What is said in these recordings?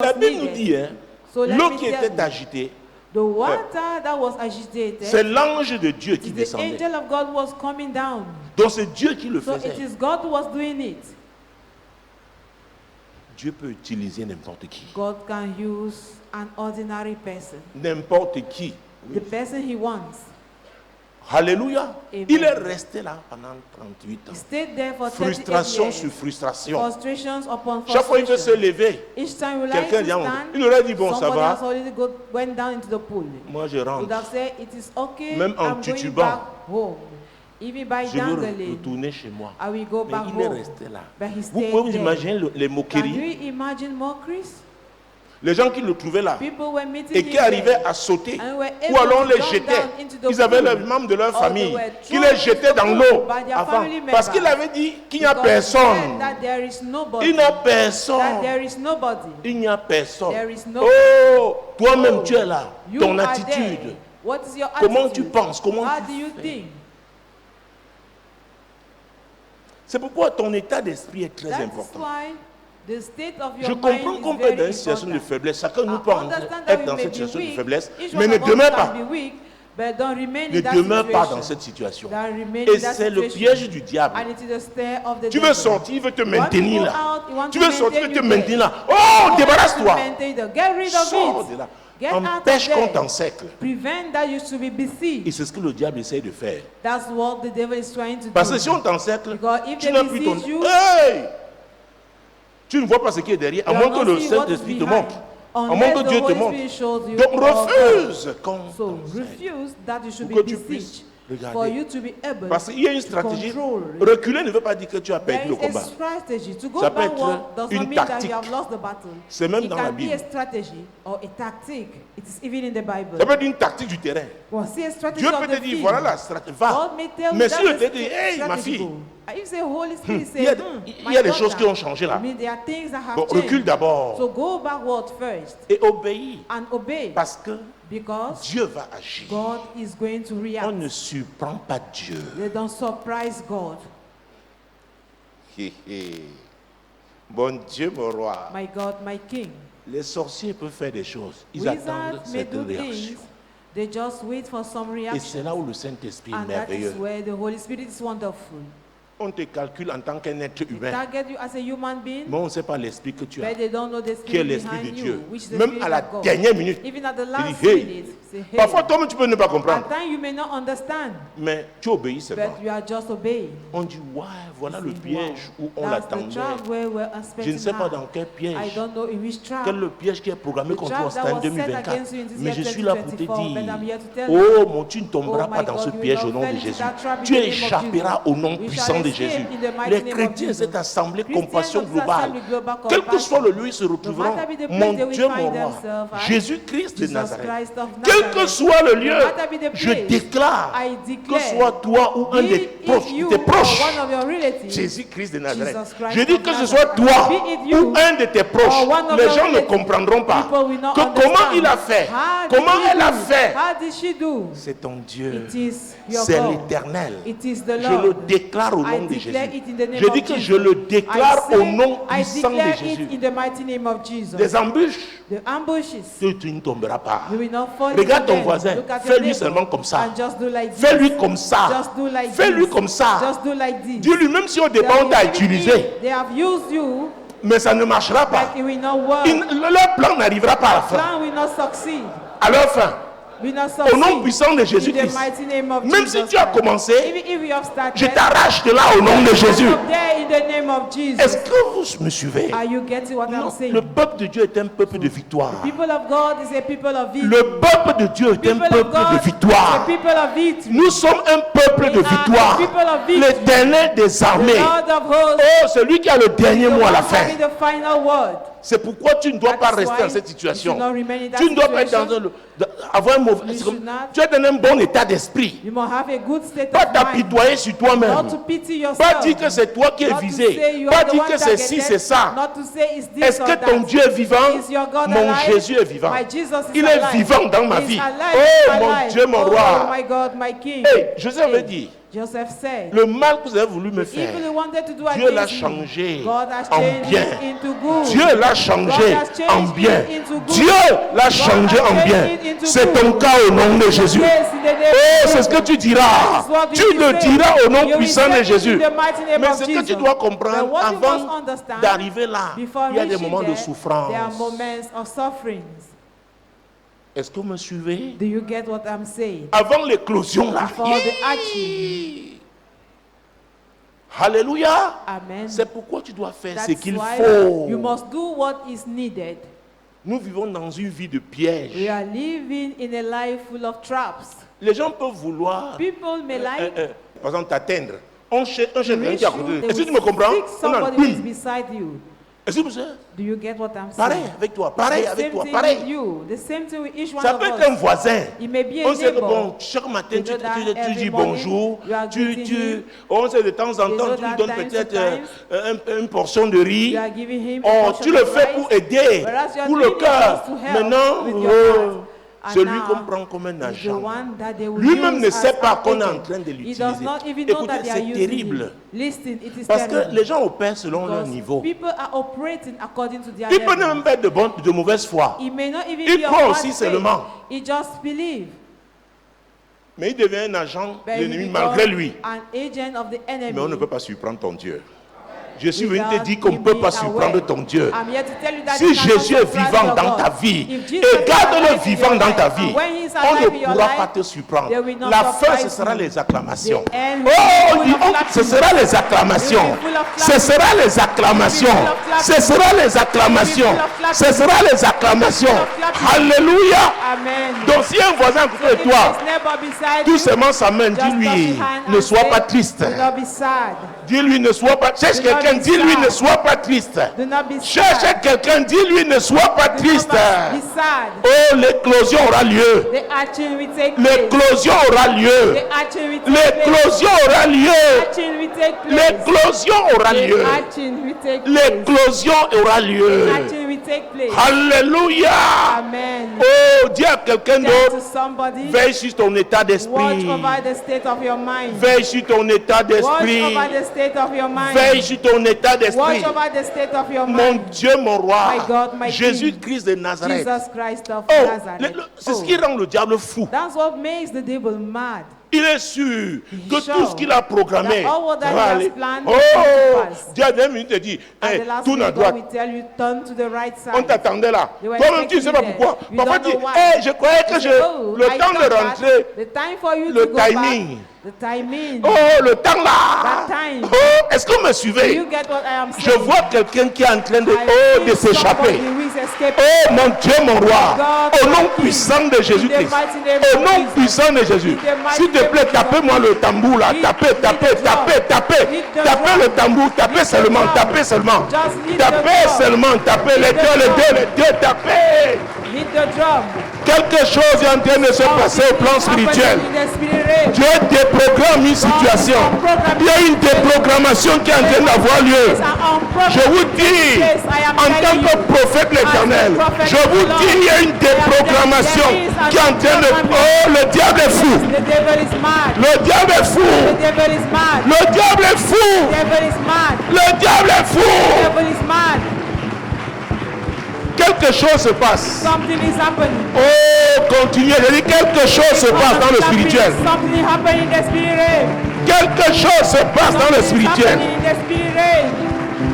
La Bible nous dit, l'eau qui était agitée, the water that was agitated, c'est l'ange de Dieu qui the descendait. angel of God was coming down. Donc c'est Dieu qui le So faisait. it is God who was doing it. Dieu peut utiliser n'importe qui. God can use an ordinary person, N'importe qui. the person he wants. Alléluia. Amen. Il est resté là pendant 38 He ans. stayed there for 38 Frustration years. sur frustration. Frustrations upon Chaque fois qu'il veut se frustration. lever, Each time we like quelqu'un to dit, stand, il aurait dit, bon, ça somebody va. else already went down into the pool. Moi, je Would rentre. have said, it is okay, Même en I'm going titubant, back home. Even by Je veux dangling, retourner chez moi. I will go Mais back il est home. resté là. But he Vous stayed pouvez vous there. imaginer les Can moqueries. you imagine mockeries? Les gens qui le trouvaient là People were meeting et him qui arrivaient there à sauter and were ou able alors to les jump jetaient. down into the Ils avaient pool. les membres de leur Or famille they were qui thrown les into jetaient the dans pool l'eau by their avant. family Parce members. qu'il avait dit qu'il n'y a Because he personne. said that there is nobody. Il n'y a That personne. there is nobody. Il n'y a personne. There is nobody. Oh, toi-même Oh, tu es là. You Ton are attitude. there. What is your Comment attitude? tu penses? Comment How tu do you fais? think? C'est pourquoi ton état d'esprit est très That's important. why the state of Je your comprends mind qu'on is peut être dans very une situation de important. faiblesse. Chacun nous I peut understand that être we dans may cette be situation de weak. faiblesse, Each mais one ne of us demeure can pas. be weak, but don't remain Ne in that demeure pas situation. dans cette situation. Don't remain Et in that c'est le situation. piège du diable. And it is the snare of the Tu veux devil. sortir, il veut te You want to maintenir go là. out, you want Tu to veux sortir, il veut maintain te you maintenir there. là. Oh, You débarrasse-toi. want to maintain the- Get rid of Sors it. de là. Get out of Empêche qu'on there. t'encercle. Prevent that you should be Et besieged. c'est ce que le diable essaie de faire. That's what the devil is trying to Parce do. que si on t'encercle, Because if tu they n'as plus ton... besiege you, Hey! Tu ne vois pas ce qui est derrière, à you moins are que not le seeing what is Saint-Esprit te behind. montre. À moins Unless que the Dieu te Holy montre. Spirit shows you. Donc or God. refuse qu'on So t'encercle. refuse that you should Pour be que tu puisses besieged. regarder. For you to be able Parce qu'il y a une to stratégie. control. Reculer ne veut pas dire que tu as There perdu le is a combat. strategy. To go Ça peut backward être does une not mean that tactique. you have lost the battle. C'est même It dans la can be a Bible. strategy or a tactic. It is even in the Bible. Ça peut être une tactique du terrain. Well, see a strategy Dieu of peut the te dire, field. voilà la stratégie, va. God may tell you Mais that si je the te dis, hey, ma strategy fille, go. If the Holy Spirit il y a, says, il y a des choses qui ont changé là. I mean, there are things that have Bon, changed. recule d'abord. So go backward first Et obéis. and obey. Parce que Because Dieu va agir. God is going to On react. ne surprend pas Dieu. They don't surprise God. Hé, hé. Bon Dieu, mon roi. My God, my King. Les sorciers peuvent faire des choses. Ils attendent Wizards may cette do réaction. things. They just wait for some Et c'est reaction. là où le Saint-Esprit est And that is merveilleux. where the Holy Spirit is wonderful. On te calcule en tant qu'un être humain. Target you as a human being, Mais on ne sait pas l'esprit que tu as. but they don't know the Qui est spirit l'esprit de behind Dieu. you, which is the Même spirit à la of God. dernière minute. Even at the Il last dit, hey. minute, say, hey. Parfois, toi-même, tu peux ne pas comprendre. At times you may not understand, Mais tu obéis seulement. but you are just obeying. On dit, ouais, voilà le Say, piège où on That's the l'attendait. trap where we're Je expecting ne sais pas her. dans quel I piège. don't know in which trap. Quel est le piège qui est programmé The contre trap toi that en was set 2024. against you in this Mais year je suis là pour te 2024, but I'm dire, here to tell you. oh mon, tu ne tomberas Oh pas my dans God, ce you piège will au nom not de fall into Jésus. that trap in Tu the name of échapperas Jesus. au nom We puissant shall de escape Jésus. in the mighty Les name of chrétiens, Jesus. cette assemblée Christians compassion of this globale, assembly, global quel que soit le compassion, lieu, ils se no retrouveront. matter be the place Mon they will Dieu, find mon roi, themselves at, Jésus-Christ de Jesus Nazareth. Christ of Quel que Nazareth. soit le lieu, No matter be the je place, déclare I que declare, soit toi ou un be des it proches, you tes or proches, one of your relatives, Jésus-Christ de Nazareth. Jesus Christ Je dis of que ce Nazareth. soit toi Be it you ou un de tes proches, or one of les your gens ne relatives. comprendront pas People will not que comment understand. il a fait, How comment did he elle a do? fait. How did she do? C'est ton Dieu, It is your c'est God. l'Éternel. It is the Je Lord. le déclare au I nom de Jésus. declare it in the name Je of dis que Jesus. je le déclare I au say, nom I puissant de declare Jésus. it in the mighty name of Jesus. Des embûches, The ambushes. tu ne tomberas pas. You will not fall Regarde into ton them. voisin, Look at your fais-lui neighbor seulement comme ça. and just do like this. Fais-lui comme ça. Just do like Fais-lui this. comme ça. Just do like this. Dis-lui, même si au They départ on have t'a given utilisé, it, they have used you, mais ça ne marchera pas. but it will not work. Leur plan n'arrivera pas à la fin. Plan will not succeed. À leur fin, Will not au nom succeed. puissant de In the Jésus-Christ. mighty name of Même Jesus si tu as Christ. commencé, Even if you have started, je t'arrache de là au nom de Jésus. up there in the name of Jesus. Est-ce que vous me suivez? Are you getting what I'm Non, saying? le peuple de Dieu est un peuple de victoire. People of God is a people of victory. Le peuple de Dieu est un People of peuple God de is a victoire. people of victory. Nous sommes un peuple de We are victoire. a people of victory. L'Éternel des The armées. Lord of hosts, Oh, celui qui a le dernier the mot à one la fin. having the final word. C'est pourquoi tu ne dois That pas is rester why dans cette you situation. should not remain in that Tu ne dois pas être situation. avoir un mauvais. You c'est comme- should not. Tu es dans un bon état d'esprit. You must have a good state Pas of mind. t'apitoyer sur toi-même. Not to pity yourself. Pas dire que c'est toi qui es Not to say visé. you Pas are the dire one que c'est ci, targeted. c'est ça. Not to say it's this Est-ce or que that. ton Dieu est vivant? Is your God Mon alive? Jésus est vivant. My Jesus is Il est alive. vivant dans ma He's vie. alive Oh in my mon life. Dieu, mon Oh roi. my God, my King. Hey, Joseph avait Hey, dit, Joseph said, le mal que vous avez voulu me if faire, you wanted to do Dieu l'a against me, changé God has en changed bien. it into good. Dieu l'a changé God has changed en bien. it into good. Dieu l'a changé has en changed bien. it into C'est good. ton cas au nom de Jésus. Yes, in the name Oh, of c'est ce que tu diras. That is what Tu you le will say. diras au nom You will puissant say de it Jésus. in the mighty name Mais of ce que Jesus. tu dois But comprendre what you must avant understand, d'arriver là, before il y a des reaching moments de there, souffrance. there are moments of sufferings. Est-ce que vous me suivez? Do you get what I'm saying? Avant l'éclosion là. Before the action. Alléluia. Amen. C'est pourquoi tu dois faire ce That's qu'il why faut. you must do what is needed. Nous vivons dans une vie de We piège. are living in a life full of traps. Les gens peuvent vouloir, People may like par exemple, t'atteindre. On cherche to quelqu'un reach qui est à you. côté. They Est-ce que tu will me comprends? seek On a somebody who is boum. beside you. Est-ce que vous savez? Do you get what I'm saying? Pareil avec toi, pareil The avec same toi, thing pareil. with you. The same thing with each one Ça of peut être un us. voisin. It may be a On sait que neighbor. bon, chaque matin You tu know that dis every bonjour, morning you are greeting him. on sait de temps en You temps know tu lui that donnes times peut-être to une portion de riz. You are giving him a Oh, portion tu le of fais rice, pour aider, whereas you are pour le doing it cœur. just to help Maintenant, with your heart. And celui now, qu'on prend comme un is the agent. one that they will Lui-même use ne sait as pas an qu'on est en agent. train de He does l'utiliser. not even know Écoutez, that they are c'est using terrible. him. Listen, it is Parce que terrible. les gens opèrent selon leur Because niveau. people are operating according to their Il peut level. même pas être de mauvaise foi. He may not even Il be of croit bad aussi faith. seulement. He just believe. Mais il devient un agent de But he l'ennemi becomes malgré lui. an agent of the enemy. Mais on ne peut pas surprendre ton Dieu. Je suis venu te without dire qu'on ne him peut being pas surprendre aware. ton Dieu. I'm here to tell you that Si you cannot Jésus est surprise vivant your dans God. ta vie, If Jesus et is garde-le alive in vivant your dans ta life, vie, and when he is on alive in ne your pourra life, pas te surprendre. they will not La fin, ce surprise sera you. les acclamations. The end Oh, will dis be full of donc, ce sera les acclamations. It will be full of Ce sera les acclamations. Ce sera les acclamations. Ce sera les acclamations. Alléluia. Amen. Donc, si un voisin à côté de If toi, there's neighbor beside tout you, seulement sa main, just touch dis-lui, his hand ne and sois say, pas triste. Do not be sad. Dis-lui, ne sois pas. Cherche Do not quelqu'un, be dis-lui, sad. ne sois pas triste. Do not be Cherche sad. quelqu'un, dis-lui, ne sois pas Do triste. not be sad. Oh, l'éclosion aura lieu. The action will take place. L'éclosion aura lieu. The action will take place. L'éclosion aura lieu. Action will take place. L'éclosion aura The lieu. action will take place. L'éclosion aura lieu. Action will take place. Alléluia. Amen. Oh, dis à quelqu'un Tell d'autre, to somebody, veille sur ton état watch d'esprit. over the state of your mind. Veille sur ton état Watch d'esprit. over the state of your mind. Veille sur ton état d'esprit. Watch over the state of your Mon mind. Dieu, mon roi, My God, my Jésus-Christ de Nazareth. Jesus Christ of Oh, Nazareth. c'est ce qui rend le diable fou. That's what makes the devil mad. Il est sûr que Sure tout ce qu'il a programmé that all what that va he has aller. planned will come to Oh, pass. Dieu à 2 minutes te dit, At hey, the last tourne à minute, droite. God will tell you, turn to the right On side. t'attendait là. They were Toi-même, tu ne sais pas expecting pourquoi. you there. Parfois, You tu dis, don't know why. hey, je croyais que You say, oh, le I temps thought de that rentrer, the time for you le to go timing. back, the timing. Oh, le temps là. That time. Oh, est-ce que vous me Do suivez? you get what I am Je saying? vois quelqu'un qui est en train de, I de see s'échapper. somebody who is escaping. Oh mon Dieu, mon roi, God, au nom my King, puissant de Jésus-Christ, mighty name au of nom Jesus. puissant de Jésus, In the mighty s'il te name plaît, of tapez-moi le tambour là, Hit- tapez, hit tapez, the drum. tapez, tapez, Hit the tapez drum. le tambour, tapez Hit the seulement, drum. tapez seulement, Just hit the tapez drum. seulement, tapez les Hit the deux, les drum. deux, les deux, tapez. Hit the drum. Quelque chose est en train de se passer au plan spirituel. Happening in the spirit realm. Dieu déprogramme une situation. Il y a une déprogrammation qui est en train d'avoir lieu. Je vous dis, en tant que prophète l'Éternel, je vous dis, il y a une déprogrammation qui est en train de... Oh, le diable est fou. The devil is mad. Le diable est fou. The devil is mad. Le diable est fou. The devil is mad. Le diable est The fou. devil is mad. Quelque chose se passe. Something is happening. Oh, continuez. Je dis quelque chose se passe dans le spirituel. Something happening in the spirit realm. Quelque chose se passe dans le Something is spirituel. happening in the spirit realm.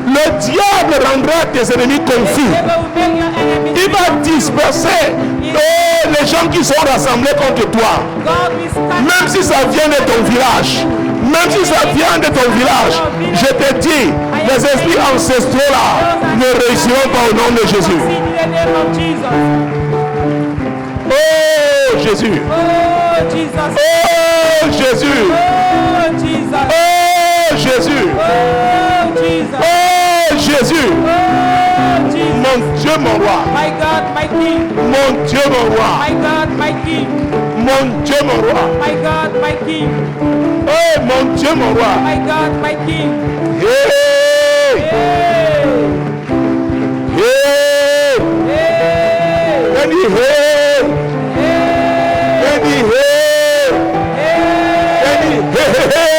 Le diable rendra tes ennemis confus. The devil will make your enemies Il va disperser les gens qui sont rassemblés contre toi. God will scatter. Même si ça vient de ton village. Même si ça vient de ton village. Je te dis, les esprits ancestraux là ne réussiront pas au nom de Jésus. Succeed in the name of Jesus. Oh Jésus. Oh Jesus. Oh Jésus. Oh Jesus. Oh Jésus. Oh Jesus. Oh Jésus. Oh Jesus. Mon Dieu, mon roi. My God, my King. Mon Dieu, mon roi. My God, my King. Mon Dieu, mon roi. My God, my King. Oh mon Dieu, mon roi. My God, my King. Hey. Hey. Hey. Hey. Any hey. Hey. Any hey. Hey. Any hey.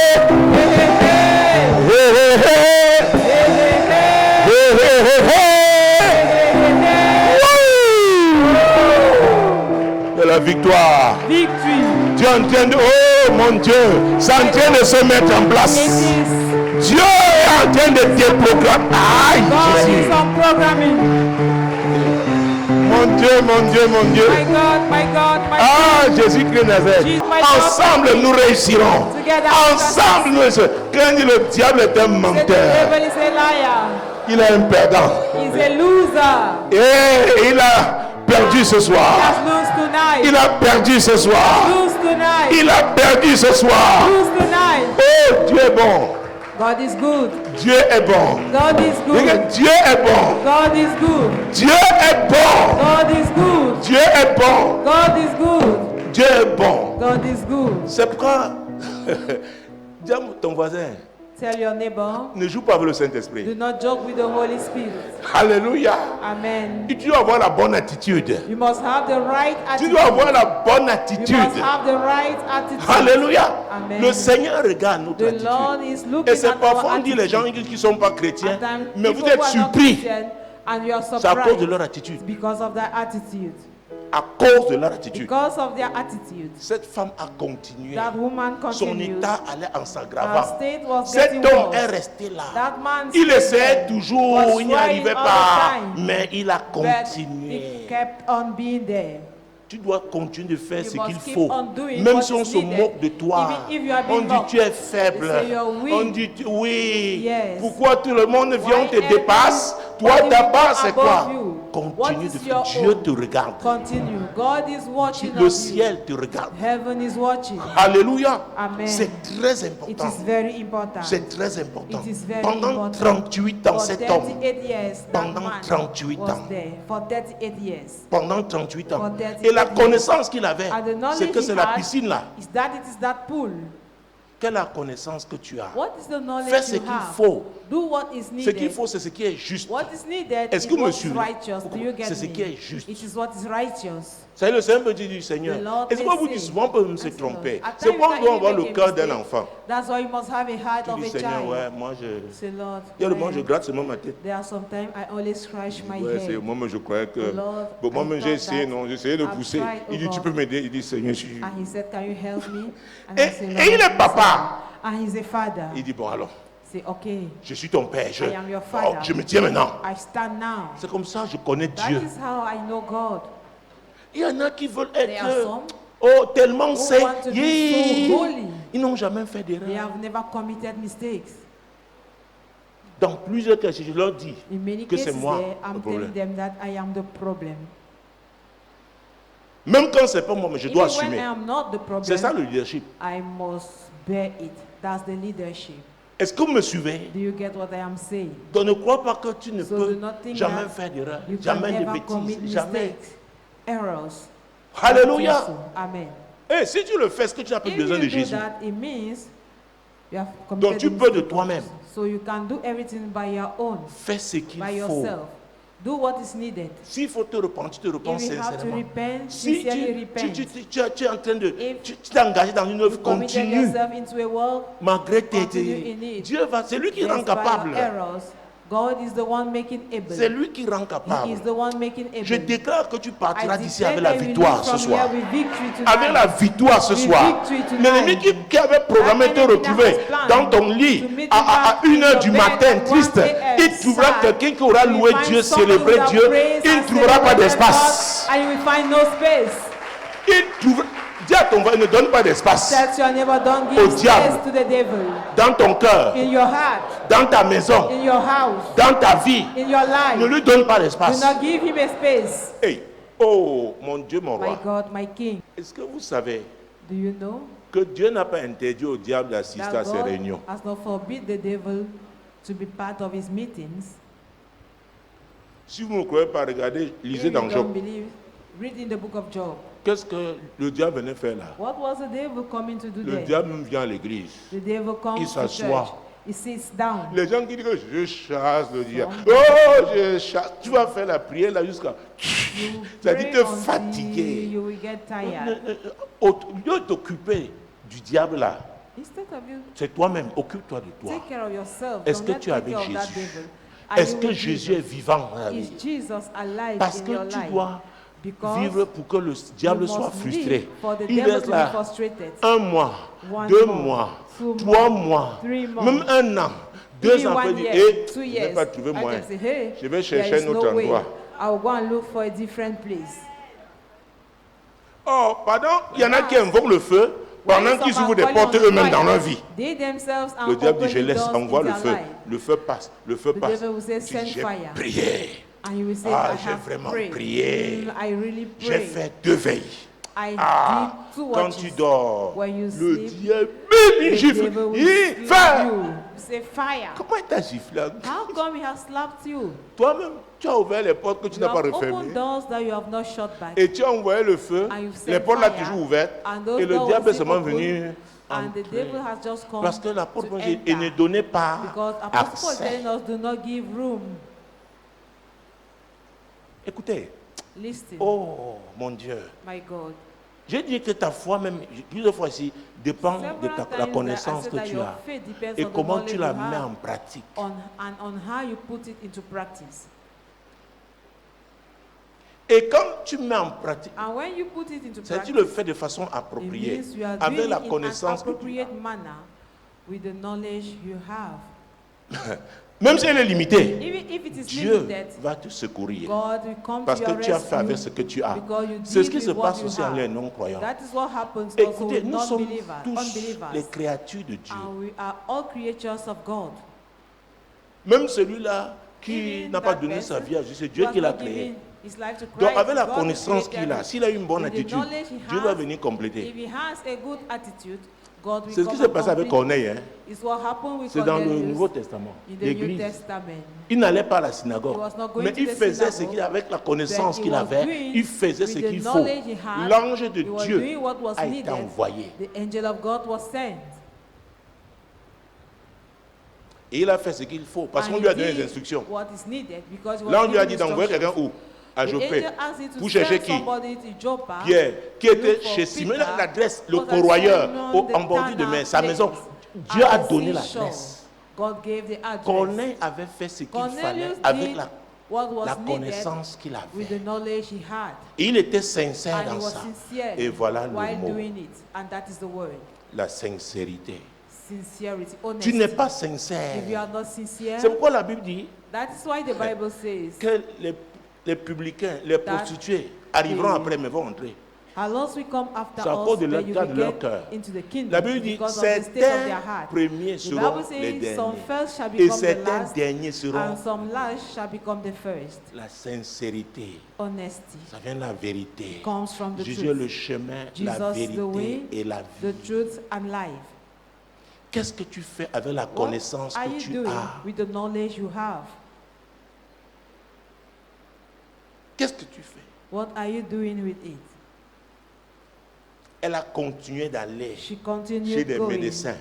La victoire. Victory. Dieu est en train de... Oh mon Dieu, c'est en train de se mettre en It place. is. Dieu est en train de déprogrammer. Aïe, God Jésus. is on programming. Mon Dieu, mon Dieu, mon Dieu. My God, my God, my Ah, God. Jésus-Christ de Nazareth. Jesus, my God. Ensemble, nous réussirons. Together, Ensemble, nous réussirons. Quand il dit le diable est un The menteur, devil is a liar. il est un perdant. He's a loser. Et il a perdu ce He soir. has lost tonight. Il a perdu ce soir. Lose tonight. Il a perdu ce soir. Lose tonight. Oh, Dieu est bon. God is good. Dieu est bon. God is good. Dieu est bon. God is good. Dieu est bon. God is good. Dieu est bon. God is good. Dieu est bon. God is good. C'est pourquoi, dis à ton voisin, Tell your neighbor, ne joue pas avec le do Saint-Esprit. not joke with the Holy Spirit. Alléluia. Amen. Tu dois avoir la bonne attitude. You must have the right Tu attitude. dois avoir la bonne You attitude. must have the right attitude. Alléluia. Amen. Le Seigneur regarde notre The Lord attitude. is looking Et c'est at parfois our on dit les gens attitude. qui ne sont pas chrétiens, At times, mais vous people êtes who are not surpris. Christian, and you are C'est à cause de surprised leur attitude. because of their attitude. À cause de leur attitude. Because of their attitude. Cette femme a continué. That woman Son continued. état allait en Her s'aggravant. state was Cet getting homme est worse. resté là. That man Il stayed essayait there, toujours, was il n'y trying arrivait all pas, the time, mais il a but he continué. kept on being there. Tu dois continuer de faire You ce must qu'il keep faut. on doing Même what si on is se needed. moque de toi, Even if you are on being dit mocked, tu es faible. they say you're weak. On dit oui. Yes. Pourquoi tout le monde vient, on te Why dépasse? Toi, everybody ta will part, go c'est above quoi? you? What Continue is de faire. your Dieu own? te regarde. Continue. God is watching Le of ciel te regarde. you. Heaven is watching. Alléluia. Amen. C'est très It important. is very important. C'est très important. It is very Pendant important. 38 ans, For cet homme, 38 years, that Pendant man 38 was ans. there. For 38 years. pendant 38 ans. For 38 Et la years. connaissance qu'il avait, And the knowledge c'est que he c'est la had piscine là. is that it is that pool. Quelle est la connaissance que tu as? What is the knowledge Fais ce you qu'il have? faut. Do what is Ce needed. qu'il faut, c'est ce qui est juste. What is needed Est-ce is que vous me what is suivez? righteous. Do you get C'est ce me? qui est juste. It is what is righteous. C'est le Seigneur me dit du Seigneur. The Lord Et c'est may pourquoi vous dites say, souvent on peut se That's the tromper. Lord. At C'est times pourquoi you on doit can avoir even le make a cœur d'un mistake. enfant. That's why you must have a heart Tu of dis a Seigneur, child. ouais, moi je. Say, Lord, Il y a le moment je gratte seulement ma tête. there are sometimes I only scratch my Ouais, c'est head. moi je croyais que. Lord, Bon, moi I j'ai thought essayé, that non, j'ai essayé de I've pousser. tried, Il dit oh tu God. peux m'aider. Il dit Seigneur, je suis. And he said, can you help me? And Et, I say, et il est please papa. help me. And he's a father. Il dit bon alors, Say, okay, je suis ton père. I am your father. Je me tiens maintenant. I stand now. C'est comme ça que je connais That Dieu. is how I know God. Il y en a qui veulent There are être some tellement who saints. want to be Yeah. so holy. Ils n'ont jamais fait They d'erreur. have never committed mistakes. Dans plusieurs cas, je leur dis In many que c'est cases, moi there, le I'm problème. telling them that I am the problem. Même quand c'est pas moi, mais je dois Even when I assumer. am not the problem, C'est ça le leadership. I must bear it. That's the leadership. Est-ce que vous me suivez? Do you get what I am saying? Donc ne crois pas que tu ne So peux do not think jamais that faire d'erreur, You can jamais de never commit bêtises, jamais. mistakes, errors. Alléluia. Also, amen. Et si tu le fais, est-ce que tu n'as pas If besoin you de do Jésus? that, it means you have Donc committed tu a peux de mistake toi-même. also. So you can do everything by your own, Fais ce qu'il by faut. yourself. Do what is needed. S'il faut te repentir, tu te repens If you have to sincèrement. repent, Si sincerely repent. tu es en train de... If Tu t'es engagé dans une œuvre You committed continue, yourself into a work, malgré continue in it. Dieu va... C'est lui qui rend despite capable. your errors, God is the one making able. C'est lui qui rend He capable. is the one making able. Je déclare que tu I partiras d'ici declare avec la that you victoire leave ce from soir. here with victory tonight. Avec la victoire ce With soir. victory tonight. L'ennemi qui avait programmé de te That enemy retrouver that has dans planned ton lit to meet à you 1h back du in your matin, bed at triste, 1 a.m. il trouvera sad. quelqu'un qui aura You will loué find Dieu, somebody célébré who will Dieu. praise Il and ne trouvera pas celebrate d'espace. God, and you will find no space. Il trouvera... Dis à ton voisin, ne donne pas d'espace Tell your neighbor, don't Au give diable. space to the devil. dans ton cœur, In your heart, dans ta maison, in your house, dans ta vie. in your life. Ne lui donne pas Do d'espace. not give him a space. Hey, oh mon Dieu, mon My roi. God, my King. Est-ce que vous savez Do you know que Dieu n'a pas interdit au diable d'assister that à ces God réunions? has not forbid the devil to be part of his meetings? Si vous ne croyez pas, regardez, lisez If dans you Job. don't believe, read in the book of Job. Qu'est-ce que le diable venait faire là? What was the devil coming to do Le there? diable même vient à l'église. The devil Il comes to s'assoit. church. He sits down. Les gens qui disent que je chasse le diable. Oh, je chasse. Tu vas faire la prière là jusqu'à... You Ça dit pray te until fatiguer. you will get tired. Au lieu de t'occuper du diable là, Instead of you c'est toi-même. Occupe-toi de toi. take care of yourself, Est-ce don't que let tu es take avec care of that Jésus? devil. Are Est-ce you que with Jésus est Jesus? vivant dans la Is vie? Jesus alive Parce in your que tu life? dois Because vivre pour que le diable you soit must frustré. live for the Il devil reste to be là frustrated. 1 mois, 1 2 month, mois, 2 3 months, mois, 3 months, même 1 an, 2 even ans, peut 1 dire, year, 2 je ne vais years. pas trouver I moyen. can say, hey, Je vais there chercher is un autre no way. endroit. I will go and look for a different place. Oh, pardon, il y en a qui invoquent le feu pendant When qu'ils some ouvrent are des calling portes on the eux-mêmes dans fire, leur vie. they themselves are Le diable dit, je opening laisse, doors envoie in le their feu. life. Le feu passe, le feu The passe. devil will say, Tu dis, send j'ai fire. prié. And you will say, Ah, I j'ai have vraiment prayed. prié. I really J'ai prayed. fait 2 veilles. I Ah, did 2 quand watches. tu dors, When you le sleep, diable il the gifle. devil will Il slap fait. you. Say fire. Comment il t'a giflé? How come he has slapped you? Toi-même, tu as ouvert les portes que tu You n'as pas have opened refermées. doors that you have not shut back. Et tu as envoyé le feu. And you've set Les portes là fire, toujours ouvertes. and those Et le doors diable were est seulement still open, venu. And the devil has just come Parce que l'apôtre to Paul dit, et ne enter. donnez pas Because Apostle Paul is accès. telling us, do not give room. Écoutez, Listen, oh mon Dieu. my God. J'ai dit que ta foi, même plusieurs fois ici, dépend de Several la times connaissance I said que that tu your as faith depends et on the comment tu knowledge la you mets have en pratique. on how you put it into practice. Et quand tu mets en pratique, And when you put it into c'est-à-dire tu practice, le fais de façon it appropriée, means you are avec doing la it in an connaissance que tu as. appropriate manner with the knowledge you have. Même si elle est limitée, Even if it is Dieu limited, va te secourir. God will come Parce to que your tu as fait avec rescue ce que tu as. because you C'est ce did qui se with what passe you aussi en les have. non-croyants. That is what happens also Écoutez, with nous sommes non-believers, tous les unbelievers. créatures de Dieu. And we are all creatures of God. Même celui-là qui Even n'a pas that donné sa person vie à Dieu, c'est who Dieu has qui l'a not créé. given his life to Donc Christ, avec la God who connaissance created qu'il a, him. s'il a une bonne With the attitude, knowledge he Dieu va has, venir compléter. If he has a good attitude, God will C'est ce come qui s'est and passé avec complete. Corneille. Hein. It's what happened with C'est dans le Cornelius Nouveau Testament, in the New l'Église. Testament. Il n'allait pas à la synagogue, He was not going mais to il the faisait ce synagogue, qu'il avait, avec la connaissance but he qu'il was avait, doing il faisait ce with the qu'il faut. knowledge he had, L'ange de he was Dieu doing what was a été needed. envoyé. The angel of God was sent. Et il a fait ce qu'il faut, parce And qu'on he lui a donné did les instructions. what is needed because he was L'ange lui a given dit d'envoyer instructions. quelqu'un où? À The Joppé. angel asked you to Pour chercher send qui? somebody to Joppa. Pierre, qui était Look for chez Simon. Peter, L'adresse, le was at corroyeur, Simon en bordure de the mer, sa Tanner maison. place. Dieu At a the donné seashore. l'adresse. God gave the address. Corneille avait fait ce qu'il fallait Cornelius avec did la what was needed connaissance qu'il with avait. the knowledge he had. Et il était sincère And he dans was ça. sincere Et voilà le while mot, doing it. And that is the word. la sincérité. Sincerity, Tu honesty. n'es pas sincère. If you are not sincere, C'est pourquoi la Bible dit that is why the Bible says, que les publicains, les prostituées arriveront après mais vont entrer. unless we come after C'est à us, cause de then you l'état will de leur get cœur. into the kingdom La Bible dit because of the state of their certains heart. premiers The seront Bible les says some derniers. first shall Et become the certains last, derniers seront and some last shall become the first. la sincérité. Honesty Ça vient de la vérité. comes from the Jésus est le truth. chemin, la Jesus, the vérité way, et la the vie. truth and life. Qu'est-ce que tu fais avec la What connaissance are que you tu doing as? with the knowledge you have? Qu'est-ce que tu fais? What are you doing with it? Elle a continué d'aller She chez continued des going médecins.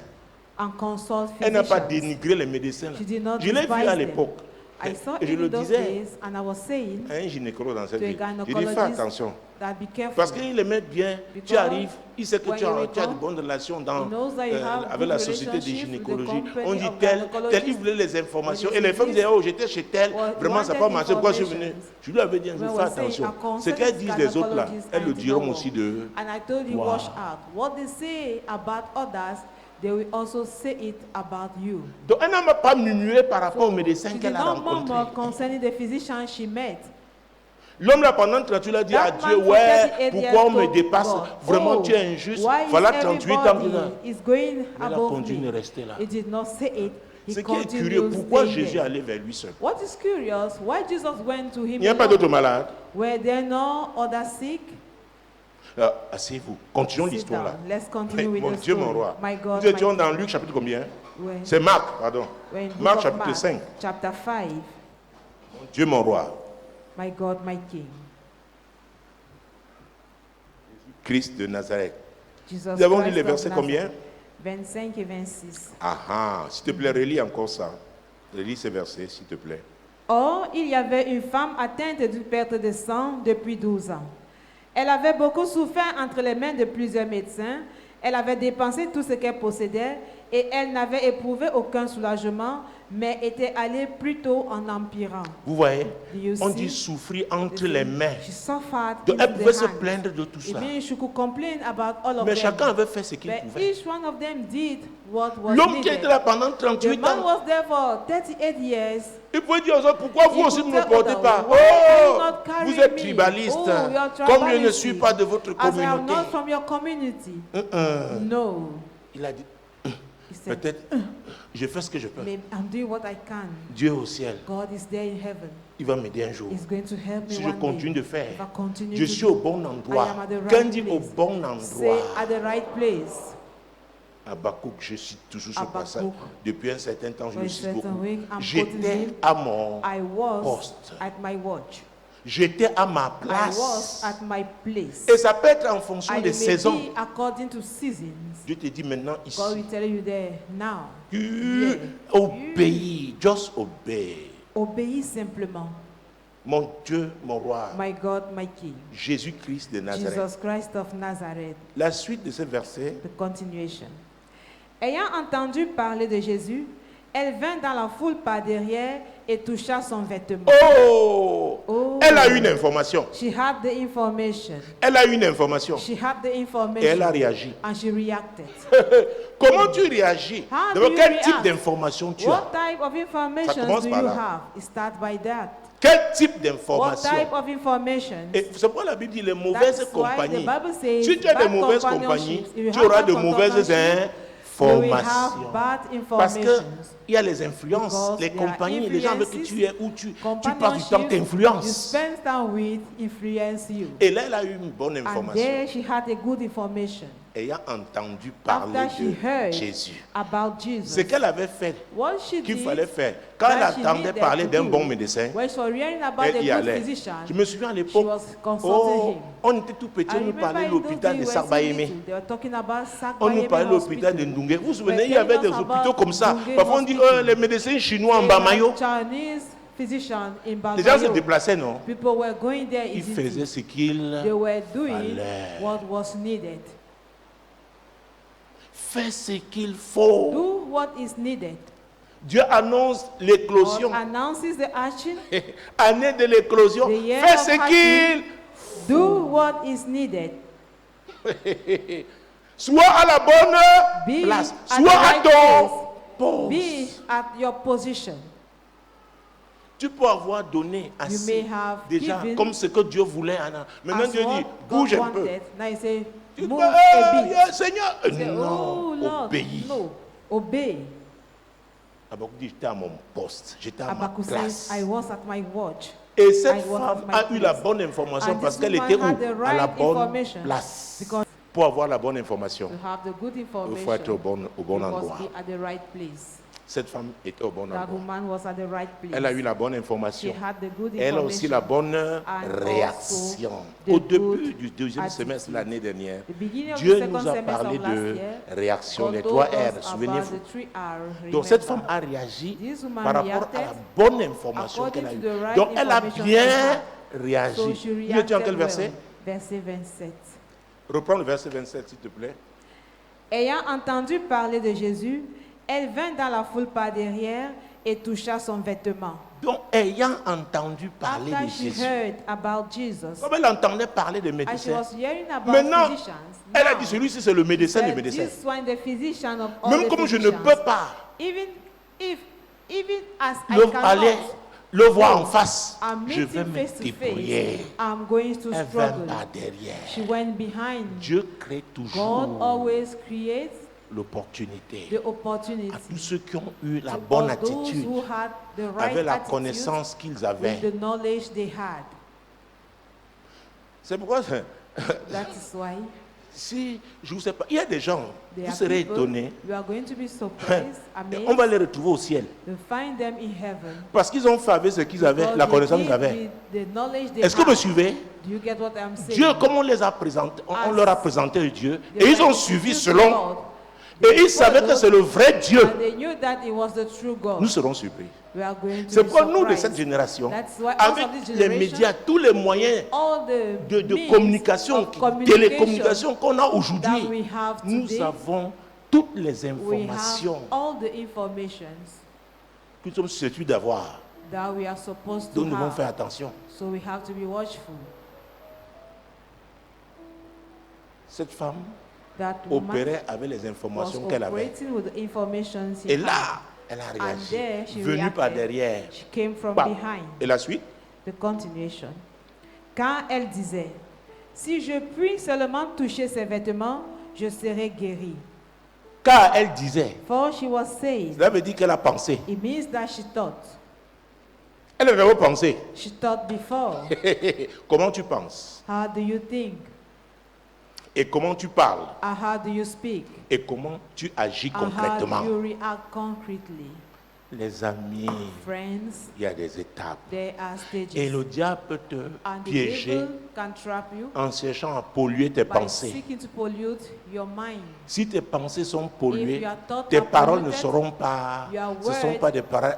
and consult Elle n'a pas physicians. dénigré les médecins. Là. She did not Je l'ai vu despise à them. l'époque. I saw Et je it le in those disais days, and I was saying à un gynécologue dans cette to a ville. Je dis fais gynecologist attention. that be careful. Parce qu'il aimait bien, tu Because arrives, il sait que when tu as you de come, bonnes relations dans, he knows that you have avec good la société de relationship with the gynécologie. company On dit of tel, gynecologists. il voulait les informations. When Et les you femmes give disaient, oh, j'étais chez tel, what vraiment ça n'a pas wanted marché. Pourquoi je suis venu? informations. Je lui avais dit, When fais we're saying, attention. I Ce consult qu'elles disent les autres là, gynecologists elles le and diront know. aussi d'eux. And I told you, Wow. watch out. What they say about others, they will also say it about you. Donc elle n'a pas murmuré par rapport aux She médecins did qu'elle a not murmur rencontrés. concerning the physician she met. L'homme là pendant 38 ans a dit à That Dieu, man for ouais, 38 pourquoi on me years dépasse? told God, Vraiment oh, tu es injuste. why is Voilà 38 ans. everybody is going Elle a above continué de me? rester là. He did not say it. He Ce qui est continued curieux, pourquoi staying Jésus there. allait vers lui seul? What is curious, why Jesus went to him Il n'y a pas alone? d'autres malades. Were there no other sick? Asseyez-vous. Continuons Sit l'histoire là. down. Let's continue with Mon the Dieu, story. mon roi. My God, Nous étions my dans King. Luc chapitre combien? When- C'est Marc, pardon. when book Marc of chapitre Mark, 5. Chapter 5. Mon Dieu, mon roi. My God, my King. Christ de Nazareth. Jesus Nous avons lu Christ les of versets combien? Nazareth. 25 et 26. Ah ah, s'il te plaît, relis encore ça. Relis ces versets, s'il te plaît. Or, il y avait une femme atteinte d'une perte de sang depuis 12 ans. Elle avait beaucoup souffert entre les mains de plusieurs médecins. Elle avait dépensé tout ce qu'elle possédait et elle n'avait éprouvé aucun soulagement, mais était allé plutôt en empirant. Vous voyez, Do you on see? dit souffrir entre les mains. She suffered Donc, into elle pouvait the se hands. plaindre de tout It ça. means she could complain about all of Mais them. chacun avait fait ce qu'il But pouvait. each one of them did what was L'homme qui needed. était là pendant The 38 man ans, was there for 38 years. il pouvait dire aux autres, pourquoi vous He aussi ne could me tell portez others, pas? why are you Oh, not carrying vous êtes me? tribaliste. Oh, you're Comme je ne tribalistic. suis pas de votre As I am communauté. not from your community. No. Il a dit, He said, peut-être, je fais ce que je peux. maybe I'm doing what I can. Dieu au ciel, God is there in heaven. il va m'aider un jour. He's going to help me Si je one continue day. de faire, If I continue je to suis do, au bon I endroit. am at the Quand right il dit au place. bon Say endroit, at the right place. Habakkuk, je cite toujours ce Habakkuk. passage. Depuis un certain temps, je For le a cite certain beaucoup. week, I'm quoting J'étais him. à mon I was poste. at my watch. J'étais à ma I was place. at my place. Et ça peut être en fonction And des it may saisons. be according to seasons. Dieu te dit maintenant ici. God will tell you there now. Tu Yeah. obéis. Just obey. Obéis simplement. Mon Dieu, mon roi. My God, my King. Jésus-Christ de Nazareth. Jesus Christ of Nazareth. La suite de ce verset. The continuation. Ayant entendu parler de Jésus, elle vint dans la foule par derrière et toucha son vêtement. Oh! Oh. Elle a une information. She had the information. Elle a une information. She had the Et information. elle a réagi. And she reacted. Comment tu réagis? How do D'abord, you quel react? type d'information tu as? What type of information commence do par you là. have? It starts by that. Quel type What d'information? type of information? Et c'est pourquoi la Bible dit les mauvaises That's why the compagnies. Bible says Si tu as de bad mauvaises companionships, compagnies, if you tu have auras bad de mauvaises companionship, you will have informations. bad Parce que informations. il y a les influences, Because les there are compagnies, les gens avec qui tu es, où tu passes du temps Companionship you t'influences. spend time with influence you. Et là, elle a eu une bonne And information. there she had a good information. Ayant entendu parler After she de heard Jésus. about Ce Jesus, qu'elle avait fait, what she qu'il did, fallait faire. Quand elle that she entendait needed parler to d'un do, bon médecin, when she was hearing about elle the y good allait. physician, Je me souviens à she l'époque, was consulting him. on était tout petit, I on nous remember parlait de in those l'hôpital days de we were so Sarbaïmé. little, they were talking about On nous parlait de Sarbaïmé l'hôpital de Hospital. Ndungé. Vous vous souvenez, They're il y avait telling des us hôpitaux about comme ça. Ndungé Parfois on dit, Hospital. les médecins chinois en They Bamayo. had Chinese physician in Les gens se Bamayo. déplaçaient, non? People were going there Ils easily. faisaient ce qu'ils They were doing fallait. what was needed. Fais ce qu'il faut. Do what is needed. Dieu annonce l'éclosion. God announces the action. Année de l'éclosion. The year Fais of ce action. qu'il Do what is needed. Sois à la bonne Be place. at Sois the à right ton place. Be poste. at your position. Tu peux avoir donné You assez may have déjà given comme ce que Dieu voulait. Anna. Maintenant as Dieu what dit, God bouge un peu. wanted. Now you say, Tu dis, move a bit. Seigneur, You say, non, oh Lord, obéis. no, obey. Habakkuk dit, j'étais à mon poste, j'étais à ma Habakkuk place. says, I was at my watch. Et cette I was femme at my a eu la place. bonne information And parce this qu'elle woman était où? had the À la right bonne information. place. Because Pour avoir la bonne information, to have the good il information, faut être au bon you endroit. must be at the right place. Cette femme était au bon That endroit. woman was at the right place. Elle a eu la bonne She information. had the good Elle a information. aussi la bonne And réaction. also Au the début good du deuxième attitude. semestre l'année dernière, The beginning of Dieu the second nous a semester parlé of last de year, réaction, les God 3 told us R, about souvenez-vous. the 3 R, Donc cette remember. femme a réagi This woman par rapport à la reacted bonne information according qu'elle a to eue. the right Donc elle a information bien she So réagi. she Nous étions en reacted quel verset? well. Verset 27. Reprends le verset 27 s'il te plaît. Ayant entendu parler de Jésus, elle vint dans la foule par derrière et toucha son vêtement. Donc ayant entendu parler After de she Jésus, heard about Jesus, comme elle entendait parler de as she médecins, was hearing about maintenant physicians, elle a now, dit celui-ci c'est le médecin des said, médecins. this one the physician of all Même the comme je ne physicians. peux pas Even as I aller cannot, le voir en face, I'm je vais meeting me face to débrouiller. face. I'm going to Elle vint struggle. par derrière. She went behind. Dieu crée God toujours always creates l'opportunité the opportunity à tous ceux qui ont eu la to bonne all those attitude, who had the right avec la attitude connaissance qu'ils with avaient. the knowledge they had. C'est pourquoi, That is why si je ne sais pas, il y a des gens, there vous are serez people, étonnés, you are going to be surprised, on va amazed, les retrouver au ciel. to find them in heaven. Parce qu'ils ont fait avec ce qu'ils avaient, Because la they connaissance did qu'ils avaient. with the knowledge they Est-ce que vous me had. suivez? Do you get what I'm saying? Dieu, comme on les a présentés, on leur a présenté Dieu, They et ils were ont suivi introduced to selon, God, et ils savaient que c'est le vrai Dieu. and they knew that it was the true God. Nous serons surpris. We are going to C'est be pourquoi nous, de surprised. cette génération, That's why us avec of this les generation, médias, tous les moyens all the de means communication, of communication télécommunication qu'on a that aujourd'hui, we have nous today, avons toutes les we have informations. all the informations que nous sommes susceptibles d'avoir. that we are supposed to Donc nous devons faire have. attention. So we have to be watchful. Cette femme That woman opérait avec les was informations qu'elle avait. operating with the information she Et had. là, elle a And réagi. there she Venue par reacted. derrière. She came from Bam. behind. Et la suite? The continuation. Quand elle disait, si je puis seulement toucher ses vêtements, je serai guérie. Car elle disait, For she was saying, cela veut dire qu'elle a pensé. it means that she thought. Elle avait pensé. She thought before. Comment tu penses? How do you think? Et comment tu parles? And how do you speak? Et comment tu agis And how concrètement? do you react concretely? Les amis, Friends, il y a des étapes. there are Et stages. le diable peut te And the piéger devil can trap you en cherchant à polluer tes by pensées. seeking to pollute your mind. Si tes pensées sont If polluées, your thoughts tes are paroles ne polluted, seront pas, your ce ne sont words pas des paroles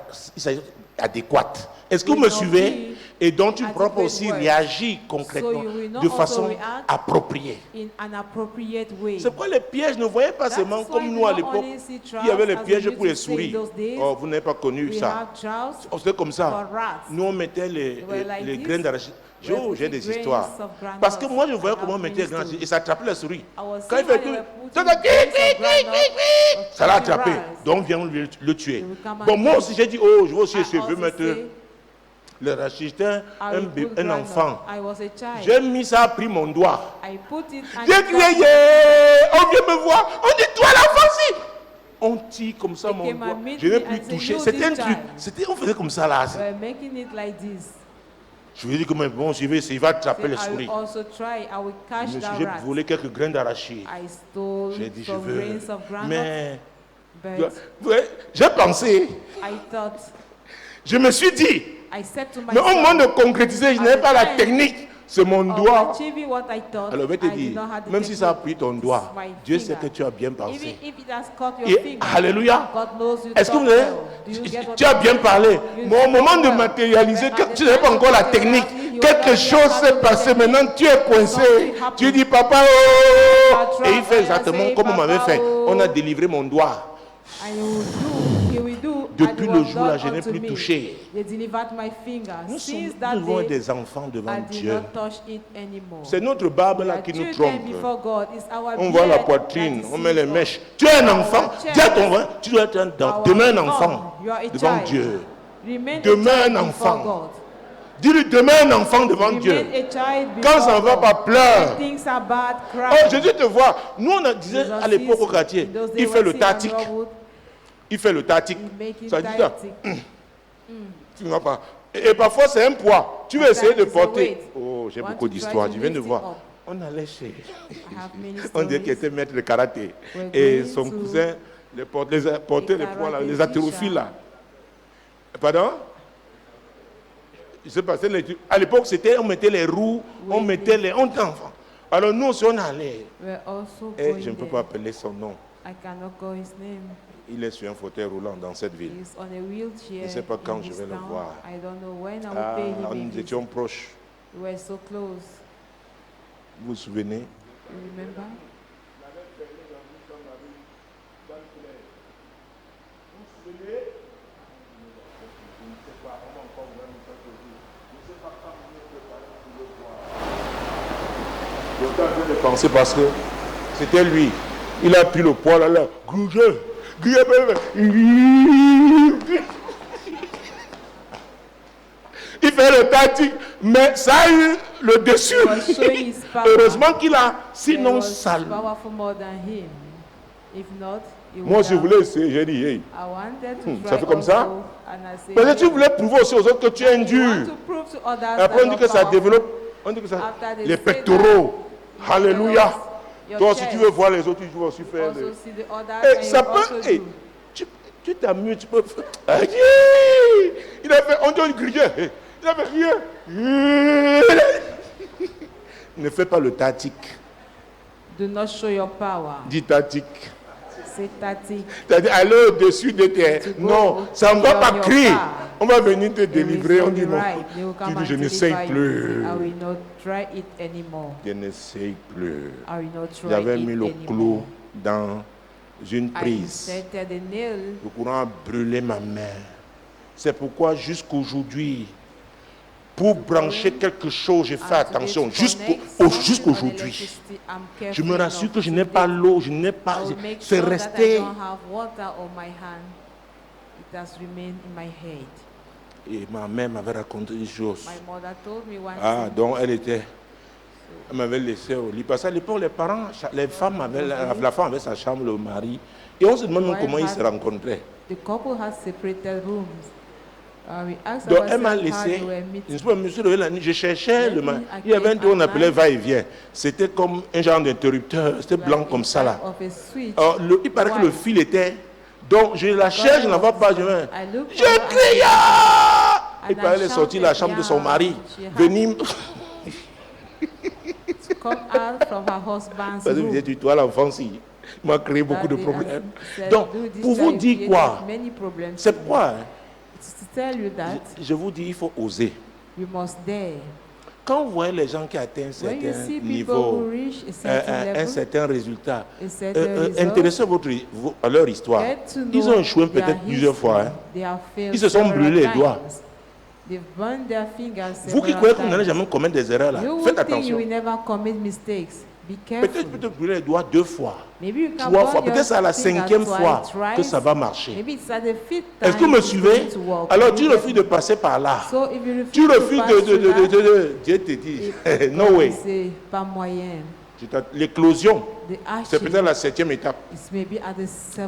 adéquates. Est-ce que vous will me not suivez? be Et donc tu pourras adequate aussi words. réagir concrètement So you will not de also façon react appropriée. in an appropriate way. C'est pourquoi les pièges ne voyaient pas That's seulement why comme we nous à not l'époque. only see Il y avait les trials as pièges we pour les used to see in souris. those days. Oh, vous n'avez pas connu We ça. have trials Oh, c'était comme ça. for rats. Nous, on mettait les They were like les this. graines d'arachide. We were J'ai putting des grains histoires. of groundnuts. Parce que moi, je voyais I comment on have mettait les many graines stories. et ça attrapait la souris. I was Quand il seeing fait how they were tout, putting ça grains of groundnut ça l'a of attrapé. rats. Donc, viens le tuer. They will come and Bon, moi kill. aussi, j'ai dit, oh, je vais aussi I essayer. Je veux also mettre say, le rachis. J'étais I un will put un groundnut. enfant. I was a child. J'ai mis ça, a pris mon doigt. I put it and J'ai it crié, got- yeah! On vient me voir. On dit, toi l'offensive! On tire comme ça They mon came doigt. and meet Je n'ai me plus and said, touché. "You, C'était un this truc. child." On faisait comme ça là. We're making it like this. Je lui ai dit que bon, je vais essayer, il va attraper Say, les I will souris. also try. I will catch that J'ai rat. volé quelques graines d'arachide. I stole J'ai dit, je some veux. grains of groundnut, Mais but ouais, j'ai pensé, I thought, je me suis dit, I said to mais au moment myself, de concrétiser, je At n'avais the pas la time technique, c'est mon of doigt. achieving what I thought, Alors, je vais te I did dire, not have the même si ça a technique. pris ton doigt, It's my Dieu sait finger. que tu as bien Even pensé. if it has caught your Et finger, alléluia. God knows you Est-ce que thought vous avez, well. Do you get what tu as I bien mean? parlé, You mais au spoke moment de well. matérialiser, But at the tu n'avais pas time encore la of technique. materializing, you Quelque already chose had s'est the passé, technique. maintenant tu es coincé. Something happened. Tu dis, papa, oh! I Et il fait tried, exactement I say, comme on m'avait fait. Papa, oh. On a délivré mon doigt. And he will do, Depuis and le was jour-là, done je n'ai unto plus me. touché. They delivered my finger. Nous Since sommes that devant day, des enfants devant I did Dieu. not touch it anymore. C'est notre barbe là We are qui nous children trompe. before God. It's our On voit la beard poitrine, that on met les deceives mèches. us. Tu es un Our enfant. chest, Dis à ton vrai, tu dois être our demain un form, enfant you are a devant child. Dieu. Remain Demain, a child un before enfant. God. Dis-lui demain un enfant devant Remain Dieu. a child Quand before ça ne va God. pas, pleure. When things are bad, cry. Oh, Jésus te voit. Nous, on a disait Jesus à l'époque sees- au quartier, in those days il fait when le sin tatique. and Robwood, Il fait le tatique. he make it Ça dit ça. tactic. Tu ne vas pas. Et parfois, c'est un poids. Tu veux essayer de Sometimes it's a porter. weight. Oh, j'ai Want beaucoup to try d'histoires. to Je viens de lift it voir. up. On allait chez. I have many On dirait qu'il stories. était maître de karaté. We're Et going son to cousin les portait les poids, là, les haltérophiles là. Pardon? Je sais pas, à l'époque, c'était, on mettait les roues, on mettait les. On était enfants. Alors nous aussi, on allait. We're also Et going je ne peux there. pas appeler son nom. I cannot call his name. Il est sur un fauteuil roulant dans cette ville. He's on a wheelchair. Je ne sais pas quand in je this vais le town. voir. I don't know when I will Ah, pay him a nous visit. étions proches. We were so close. Vous vous souvenez? You remember? J'étais en train de penser parce que c'était lui. Il a pris le poids là, Grugé. Il fait le tactique, mais ça a eu le dessus. was showing his power. Heureusement qu'il a, There sinon was sale. powerful more than him. If not, he Moi, would je have- voulais essayer, j'ai dit, hey. I wanted to Ça try fait comme ça? also, and I said, Parce que tu "Yes." voulais prouver aussi aux autres que tu es You dur. want to prove to others Et après, on that dit que you're ça powerful. développe. On dit que ça. After they Les say pectoraux. that, Alléluia. your Toi, si chest, tu veux voir les autres, tu vas aussi faire. also see the others, Et and ça you peut. also Hey, do. tu t'amuses, tu peux. Aïe, il a fait. On dit une grillère. Il a fait rien. Ne fais pas le tactique. Do not show your power. Dis tactique. Say tactic. C'est-à-dire aller au-dessus de tes. To go Non, ça ne va beyond pas your crier. power. On va venir te There is délivrer. On only dit non. right. They will Tu come dis and je n'essaye deliver you. plus. I will not try it anymore. Je n'essaye plus. I will not try J'avais it mis le anymore. clou dans une I prise. inserted the nail. Le courant a brûlé ma main. C'est pourquoi jusqu'aujourd'hui, pour brancher quelque chose, j'ai fait attention. Jusqu'aujourd'hui, je me rassure que je n'ai pas l'eau, je n'ai pas... C'est resté... Et ma mère m'avait raconté une chose. Donc elle m'avait laissé au lit. Parce qu'à l'époque, la femme avait sa chambre, le mari. Et on se demande comment ils se rencontraient. Donc elle m'a laissé. Je me suis levé la nuit, je cherchais le mari. Il y avait un truc qu'on appelait va-et-vient. C'était comme un genre d'interrupteur. C'était blanc comme ça là. Il paraît que le fil était... Donc je la cherche, je n'en vois pas. Je crie. Il paraît qu'elle est sortie de la chambre de son mari. Venir... Parce que vous dites, toi l'enfance, il m'a créé beaucoup de problèmes. Donc, pour vous dire quoi? C'est pourquoi je vous dis, il faut oser. Quand vous voyez les gens qui atteignent un certain niveau, un certain résultat, intéressez-vous à leur histoire. Ils ont échoué peut-être plusieurs fois. Ils se sont brûlés les doigts. Vous qui croyez que vous n'allez jamais commettre des erreurs là, faites attention. Peut-être brûler les doigts 2 fois, 3 fois, peut-être c'est à la 5e fois que ça va marcher. Est-ce que vous me suivez? Alors tu refuses de passer par là. Tu refuses de... Dieu te dit, no way. L'éclosion, c'est peut-être la 7e étape.